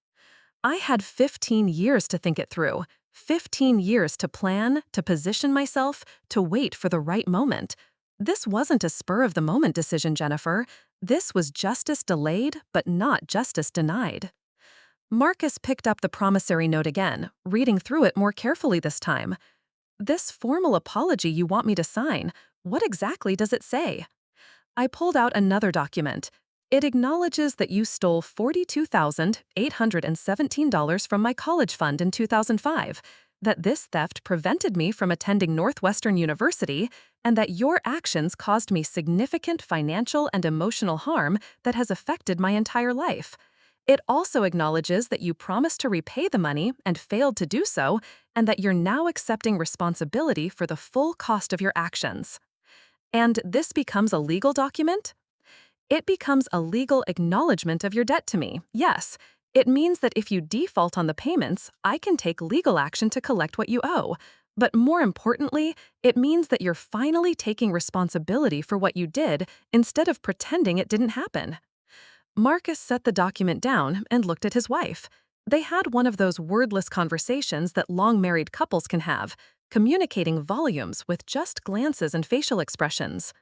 I had 15 years to think it through, 15 years to plan, to position myself, to wait for the right moment. This wasn't a spur-of-the-moment decision, Jennifer. This was justice delayed, but not justice denied. Marcus picked up the promissory note again, reading through it more carefully this time. This formal apology you want me to sign, what exactly does it say? I pulled out another document. It acknowledges that you stole $42,817 from my college fund in 2005, that this theft prevented me from attending Northwestern University, and that your actions caused me significant financial and emotional harm that has affected my entire life. It also acknowledges that you promised to repay the money and failed to do so, and that you're now accepting responsibility for the full cost of your actions. And this becomes a legal document? It becomes a legal acknowledgement of your debt to me, yes. It means that if you default on the payments, I can take legal action to collect what you owe. But more importantly, it means that you're finally taking responsibility for what you did instead of pretending it didn't happen. Marcus set the document down and looked at his wife. They had one of those wordless conversations that long-married couples can have, communicating volumes with just glances and facial expressions.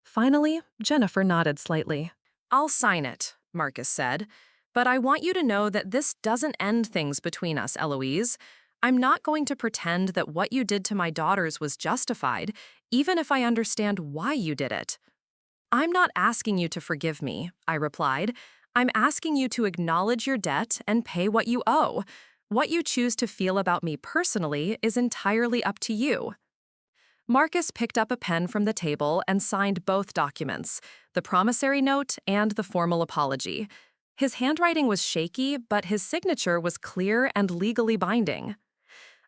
Finally, Jennifer nodded slightly. I'll sign it, Marcus said, but I want you to know that this doesn't end things between us, Eloise. I'm not going to pretend that what you did to my daughters was justified, even if I understand why you did it. I'm not asking you to forgive me, I replied. I'm asking you to acknowledge your debt and pay what you owe. What you choose to feel about me personally is entirely up to you. Marcus picked up a pen from the table and signed both documents, the promissory note and the formal apology. His handwriting was shaky, but his signature was clear and legally binding.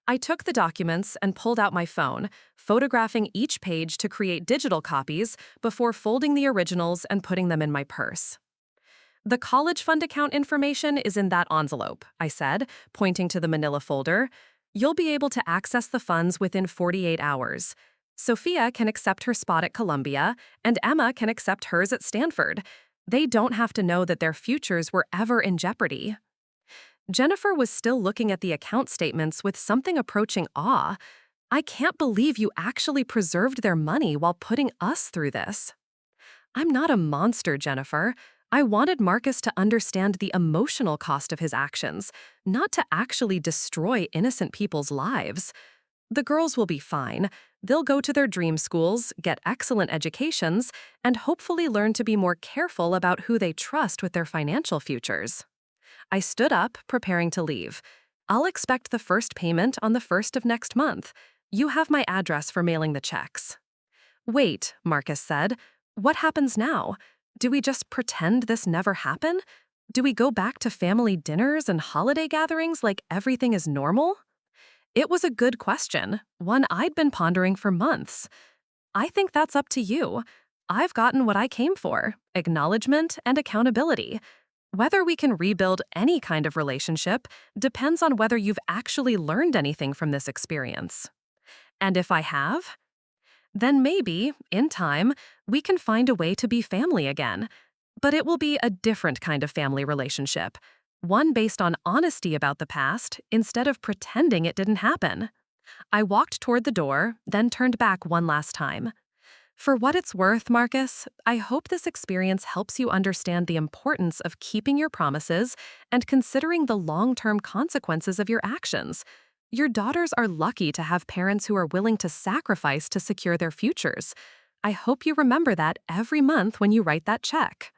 I took the documents and pulled out my phone, photographing each page to create digital copies before folding the originals and putting them in my purse. The college fund account information is in that envelope, I said, pointing to the manila folder. You'll be able to access the funds within 48 hours. Sophia can accept her spot at Columbia, and Emma can accept hers at Stanford. They don't have to know that their futures were ever in jeopardy. Jennifer was still looking at the account statements with something approaching awe. I can't believe you actually preserved their money while putting us through this. I'm not a monster, Jennifer. I wanted Marcus to understand the emotional cost of his actions, not to actually destroy innocent people's lives. The girls will be fine. They'll go to their dream schools, get excellent educations, and hopefully learn to be more careful about who they trust with their financial futures. I stood up, preparing to leave. I'll expect the first payment on the 1st of next month. You have my address for mailing the checks. Wait, Marcus said. What happens now? Do we just pretend this never happened? Do we go back to family dinners and holiday gatherings like everything is normal? It was a good question, one I'd been pondering for months. I think that's up to you. I've gotten what I came for, acknowledgement and accountability. Whether we can rebuild any kind of relationship depends on whether you've actually learned anything from this experience. And if I have, then maybe, in time, we can find a way to be family again. But it will be a different kind of family relationship, one based on honesty about the past instead of pretending it didn't happen. I walked toward the door, then turned back one last time. For what it's worth, Marcus, I hope this experience helps you understand the importance of keeping your promises and considering the long-term consequences of your actions. Your daughters are lucky to have parents who are willing to sacrifice to secure their futures. I hope you remember that every month when you write that check.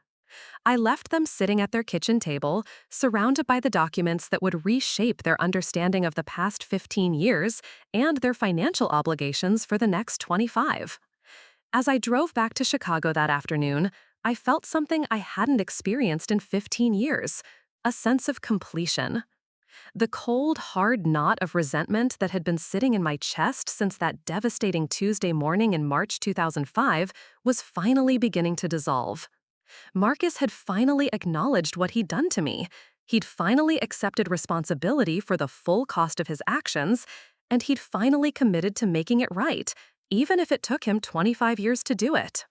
I left them sitting at their kitchen table, surrounded by the documents that would reshape their understanding of the past 15 years and their financial obligations for the next 25. As I drove back to Chicago that afternoon, I felt something I hadn't experienced in 15 years, a sense of completion. The cold, hard knot of resentment that had been sitting in my chest since that devastating Tuesday morning in March 2005 was finally beginning to dissolve. Marcus had finally acknowledged what he'd done to me. He'd finally accepted responsibility for the full cost of his actions, and he'd finally committed to making it right, even if it took him 25 years to do it.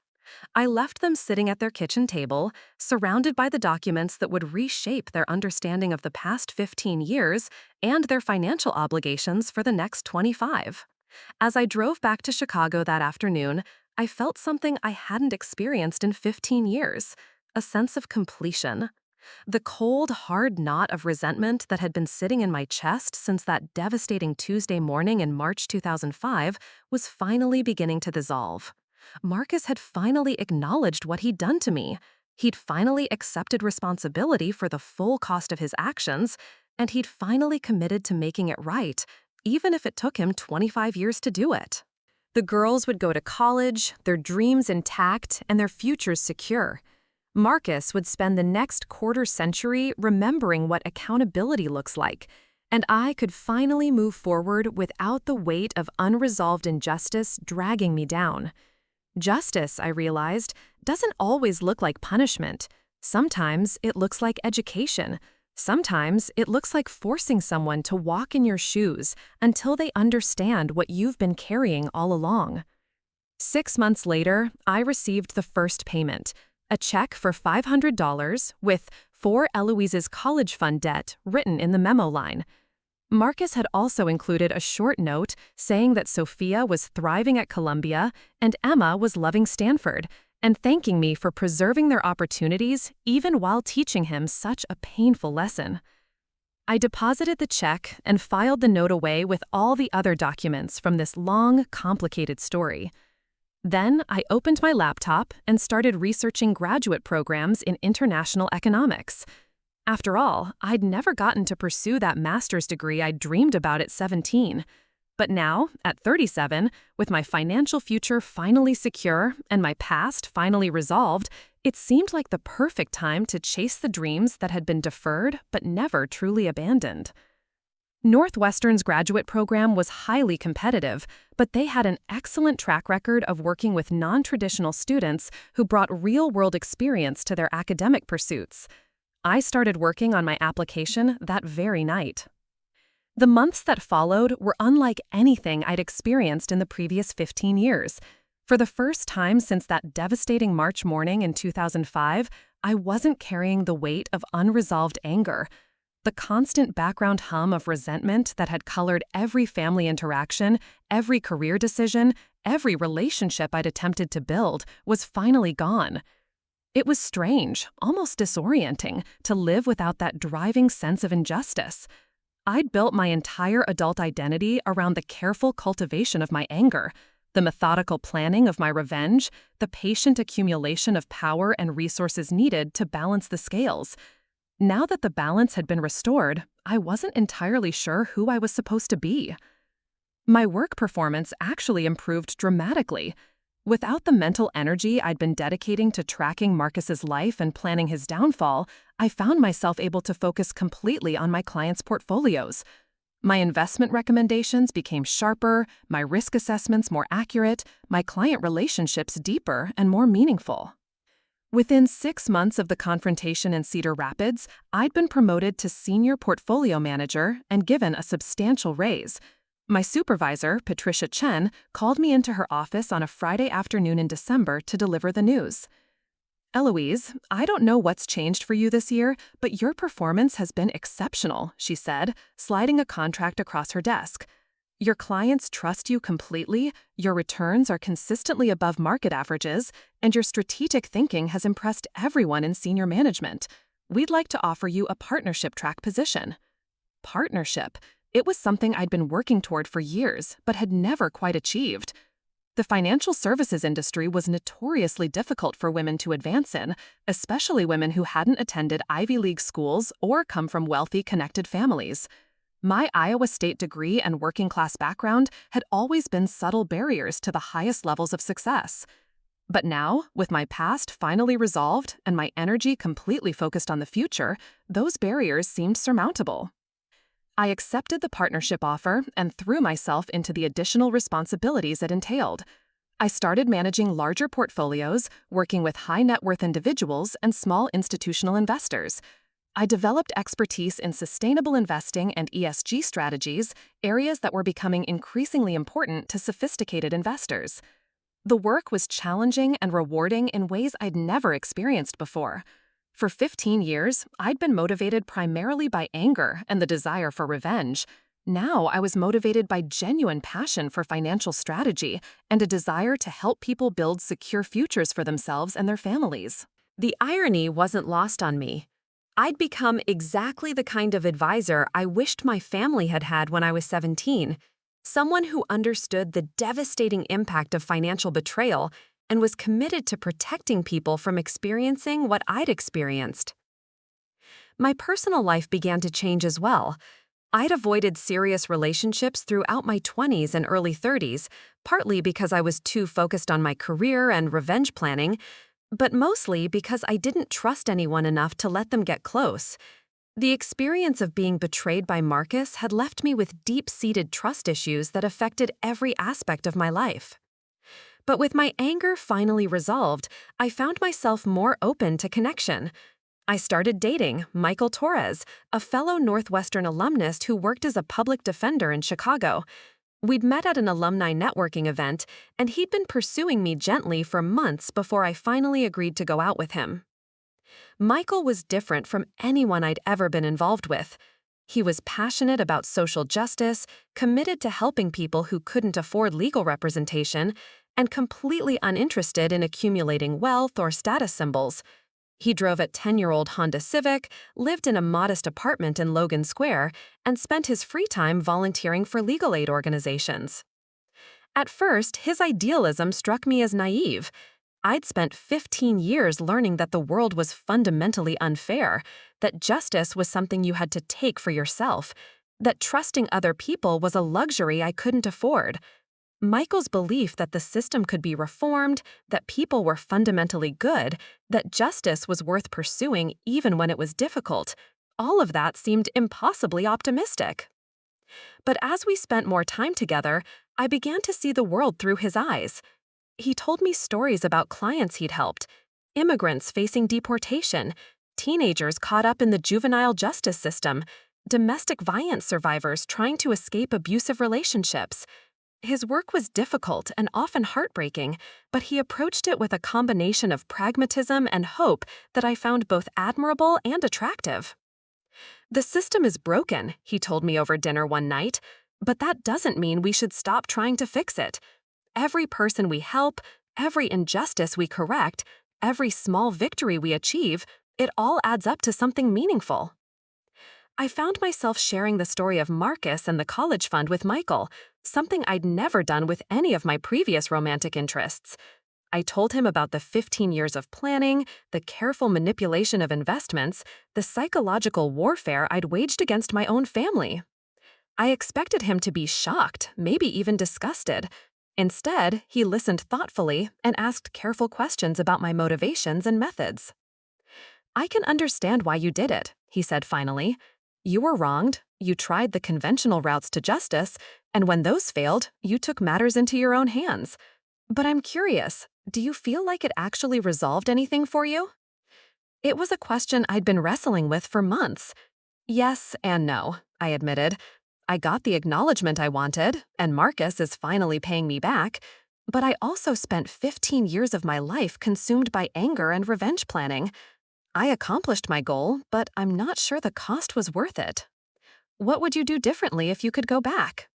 I left them sitting at their kitchen table, surrounded by the documents that would reshape their understanding of the past 15 years and their financial obligations for the next 25. As I drove back to Chicago that afternoon, I felt something I hadn't experienced in 15 years, a sense of completion. The cold, hard knot of resentment that had been sitting in my chest since that devastating Tuesday morning in March 2005 was finally beginning to dissolve. Marcus had finally acknowledged what he'd done to me. He'd finally accepted responsibility for the full cost of his actions, and he'd finally committed to making it right, even if it took him 25 years to do it. The girls would go to college, their dreams intact, and their futures secure. Marcus would spend the next quarter century remembering what accountability looks like, and I could finally move forward without the weight of unresolved injustice dragging me down. Justice, I realized, doesn't always look like punishment. Sometimes it looks like education. Sometimes it looks like forcing someone to walk in your shoes until they understand what you've been carrying all along. 6 months later, I received the first payment, a check for $500 with "For Eloise's college fund debt" written in the memo line. Marcus had also included a short note saying that Sophia was thriving at Columbia and Emma was loving Stanford, and thanking me for preserving their opportunities even while teaching him such a painful lesson. I deposited the check and filed the note away with all the other documents from this long, complicated story. Then I opened my laptop and started researching graduate programs in international economics. After all, I'd never gotten to pursue that master's degree I'd dreamed about at 17. But now, at 37, with my financial future finally secure and my past finally resolved, it seemed like the perfect time to chase the dreams that had been deferred but never truly abandoned. Northwestern's graduate program was highly competitive, but they had an excellent track record of working with non-traditional students who brought real-world experience to their academic pursuits. I started working on my application that very night. The months that followed were unlike anything I'd experienced in the previous 15 years. For the first time since that devastating March morning in 2005, I wasn't carrying the weight of unresolved anger. The constant background hum of resentment that had colored every family interaction, every career decision, every relationship I'd attempted to build was finally gone. It was strange, almost disorienting, to live without that driving sense of injustice. I'd built my entire adult identity around the careful cultivation of my anger, the methodical planning of my revenge, the patient accumulation of power and resources needed to balance the scales. Now that the balance had been restored, I wasn't entirely sure who I was supposed to be. My work performance actually improved dramatically. Without the mental energy I'd been dedicating to tracking Marcus's life and planning his downfall, I found myself able to focus completely on my clients' portfolios. My investment recommendations became sharper, my risk assessments more accurate, my client relationships deeper and more meaningful. Within 6 months of the confrontation in Cedar Rapids, I'd been promoted to senior portfolio manager and given a substantial raise. My supervisor, Patricia Chen, called me into her office on a Friday afternoon in December to deliver the news. "Eloise, I don't know what's changed for you this year, but your performance has been exceptional," she said, sliding a contract across her desk. "Your clients trust you completely, your returns are consistently above market averages, and your strategic thinking has impressed everyone in senior management. We'd like to offer you a partnership track position." Partnership. It was something I'd been working toward for years, but had never quite achieved. The financial services industry was notoriously difficult for women to advance in, especially women who hadn't attended Ivy League schools or come from wealthy, connected families. My Iowa State degree and working-class background had always been subtle barriers to the highest levels of success. But now, with my past finally resolved and my energy completely focused on the future, those barriers seemed surmountable. I accepted the partnership offer and threw myself into the additional responsibilities it entailed. I started managing larger portfolios, working with high-net-worth individuals and small institutional investors. I developed expertise in sustainable investing and ESG strategies, areas that were becoming increasingly important to sophisticated investors. The work was challenging and rewarding in ways I'd never experienced before. For 15 years, I'd been motivated primarily by anger and the desire for revenge. Now I was motivated by genuine passion for financial strategy and a desire to help people build secure futures for themselves and their families.
The irony wasn't lost on me. I'd become exactly the kind of advisor I wished my family had had when I was 17, someone who understood the devastating impact of financial betrayal and was committed to protecting people from experiencing what I'd experienced. My personal life began to change as well. I'd avoided serious relationships throughout my 20s and early 30s, partly because I was too focused on my career and revenge planning, but mostly because I didn't trust anyone enough to let them get close. The experience of being betrayed by Marcus had left me with deep-seated trust issues that affected every aspect of my life. But with my anger finally resolved, I found myself more open to connection. I started dating Michael Torres, a fellow Northwestern alumnus who worked as a public defender in Chicago. We'd met at an alumni networking event, and he'd been pursuing me gently for months before I finally agreed to go out with him. Michael was different from anyone I'd ever been involved with. He was passionate about social justice, committed to helping people who couldn't afford legal representation, and completely uninterested in accumulating wealth or status symbols. He drove a 10-year-old Honda Civic, lived in a modest apartment in Logan Square, and spent his free time volunteering for legal aid organizations. At first, his idealism struck me as naive. I'd spent 15 years learning that the world was fundamentally unfair, that justice was something you had to take for yourself, that trusting other people was a luxury I couldn't afford. Michael's belief that the system could be reformed, that people were fundamentally good, that justice was worth pursuing even when it was difficult, all of that seemed impossibly optimistic.
But as we spent more time together, I began to see the world through his eyes. He told me stories about clients he'd helped, immigrants facing deportation, teenagers caught up in the juvenile justice system, domestic violence survivors trying to escape abusive relationships. His work was difficult and often heartbreaking, but he approached it with a combination of pragmatism and hope that I found both admirable and attractive. The system is broken, he told me over dinner one night, but that doesn't mean we should stop trying to fix it. Every person we help, every injustice we correct, every small victory we achieve, it all adds up to something meaningful. I found myself sharing the story of Marcus and the college fund with Michael, something I'd never done with any of my previous romantic interests. I told him about the 15 years of planning, the careful manipulation of investments, the psychological warfare I'd waged against my own family. I expected him to be shocked, maybe even disgusted. Instead, he listened thoughtfully and asked careful questions about my motivations and methods. "I can understand why you did it," he said finally. "You were wronged, you tried the conventional routes to justice, and when those failed, you took matters into your own hands. But I'm curious, do you feel like it actually resolved anything for you?" It was a question I'd been wrestling with for months. Yes and no, I admitted. I got the acknowledgement I wanted, and Marcus is finally paying me back, but I also spent 15 years of my life consumed by anger and revenge planning. I accomplished my goal, but I'm not sure the cost was worth it. What would you do differently if you could go back?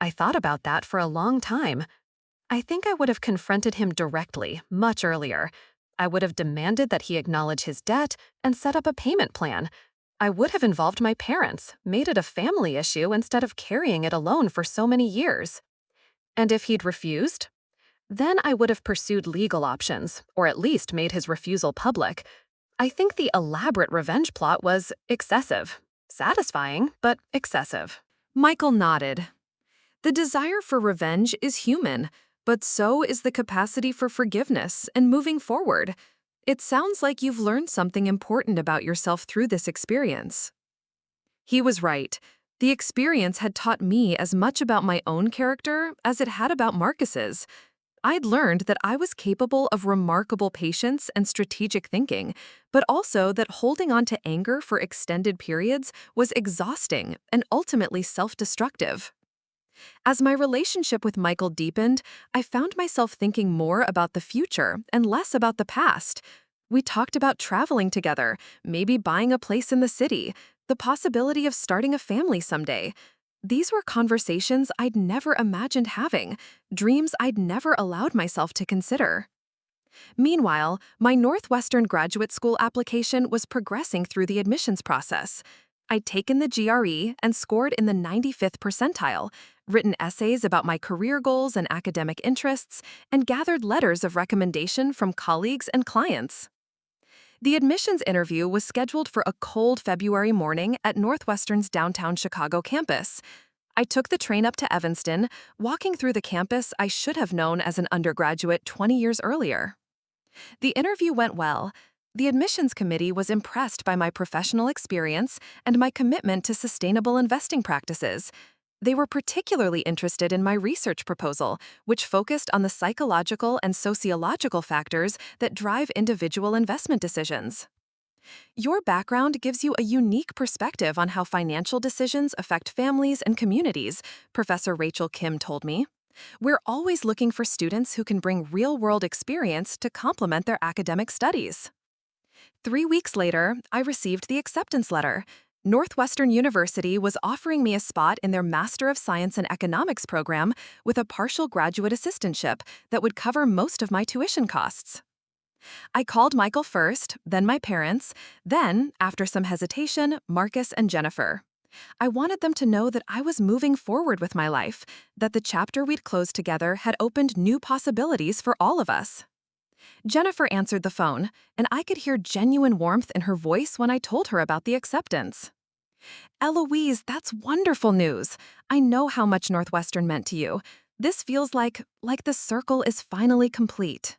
I thought about that for a long time. I think I would have confronted him directly, much earlier. I would have demanded that he acknowledge his debt and set up a payment plan. I would have involved my parents, made it a family issue instead of carrying it alone for so many years. And if he'd refused? Then I would have pursued legal options, or at least made his refusal public. I think the elaborate revenge plot was excessive. Satisfying, but excessive. Michael nodded. The desire for revenge is human, but so is the capacity for forgiveness and moving forward. It sounds like you've learned something important about yourself through this experience. He was right. The experience had taught me as much about my own character as it had about Marcus's. I'd learned that I was capable of remarkable patience and strategic thinking, but also that holding on to anger for extended periods was exhausting and ultimately self-destructive. As my relationship with Michael deepened, I found myself thinking more about the future and less about the past. We talked about traveling together, maybe buying a place in the city, the possibility of starting a family someday. These were conversations I'd never imagined having, dreams I'd never allowed myself to consider. Meanwhile, my Northwestern graduate school application was progressing through the admissions process. I'd taken the GRE and scored in the 95th percentile, written essays about my career goals and academic interests, and gathered letters of recommendation from colleagues and clients. The admissions interview was scheduled for a cold February morning at Northwestern's downtown Chicago campus. I took the train up to Evanston, walking through the campus I should have known as an undergraduate 20 years earlier. The interview went well. The admissions committee was impressed by my professional experience and my commitment to sustainable investing practices. They were particularly interested in my research proposal, which focused on the psychological and sociological factors that drive individual investment decisions. Your background gives you a unique perspective on how financial decisions affect families and communities, Professor Rachel Kim told me. We're always looking for students who can bring real-world experience to complement their academic studies. 3 weeks later, I received the acceptance letter. Northwestern University was offering me a spot in their Master of Science in Economics program with a partial graduate assistantship that would cover most of my tuition costs. I called Michael first, then my parents, then, after some hesitation, Marcus and Jennifer. I wanted them to know that I was moving forward with my life, that the chapter we'd closed together had opened new possibilities for all of us. Jennifer answered the phone, and I could hear genuine warmth in her voice when I told her about the acceptance. "Eloise, that's wonderful news. I know how much Northwestern meant to you. This feels like the circle is finally complete."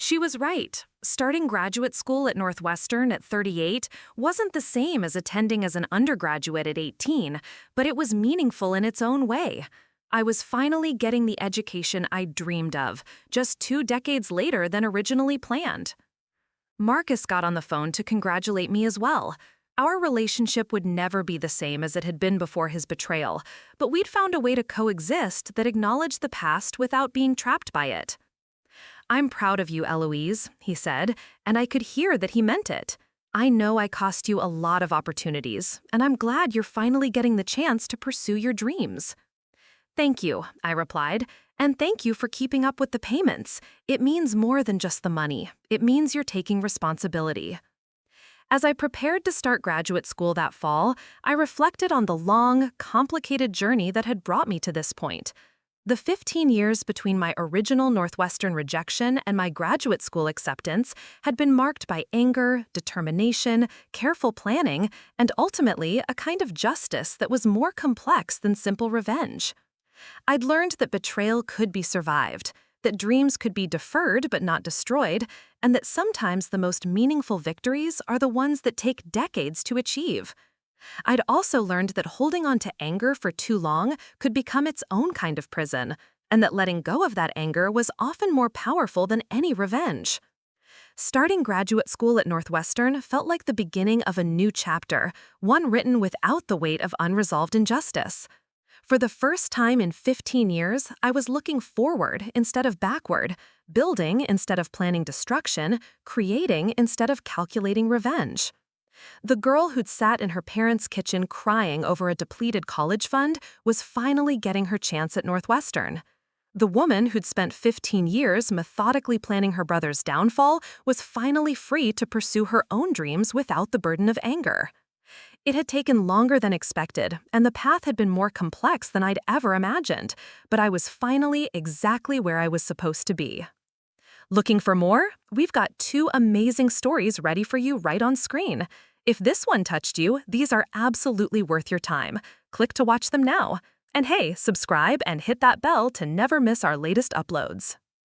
She was right. Starting graduate school at Northwestern at 38 wasn't the same as attending as an undergraduate at 18, but it was meaningful in its own way. I was finally getting the education I dreamed of, just 2 decades later than originally planned. Marcus got on the phone to congratulate me as well. Our relationship would never be the same as it had been before his betrayal, but we'd found a way to coexist that acknowledged the past without being trapped by it. "I'm proud of you, Eloise," he said, and I could hear that he meant it. "I know I cost you a lot of opportunities, and I'm glad you're finally getting the chance to pursue your dreams." "Thank you," I replied, "and thank you for keeping up with the payments. It means more than just the money. It means you're taking responsibility." As I prepared to start graduate school that fall, I reflected on the long, complicated journey that had brought me to this point. The 15 years between my original Northwestern rejection and my graduate school acceptance had been marked by anger, determination, careful planning, and ultimately a kind of justice that was more complex than simple revenge. I'd learned that betrayal could be survived, that dreams could be deferred but not destroyed, and that sometimes the most meaningful victories are the ones that take decades to achieve. I'd also learned that holding on to anger for too long could become its own kind of prison, and that letting go of that anger was often more powerful than any revenge. Starting graduate school at Northwestern felt like the beginning of a new chapter, one written without the weight of unresolved injustice. For the first time in 15 years, I was looking forward instead of backward, building instead of planning destruction, creating instead of calculating revenge. The girl who'd sat in her parents' kitchen crying over a depleted college fund was finally getting her chance at Northwestern. The woman who'd spent 15 years methodically planning her brother's downfall was finally free to pursue her own dreams without the burden of anger. It had taken longer than expected, and the path had been more complex than I'd ever imagined, but I was finally exactly where I was supposed to be. Looking for more? We've got 2 amazing stories ready for you right on screen. If this one touched you, these are absolutely worth your time. Click to watch them now. And hey, subscribe and hit that bell to never miss our latest uploads.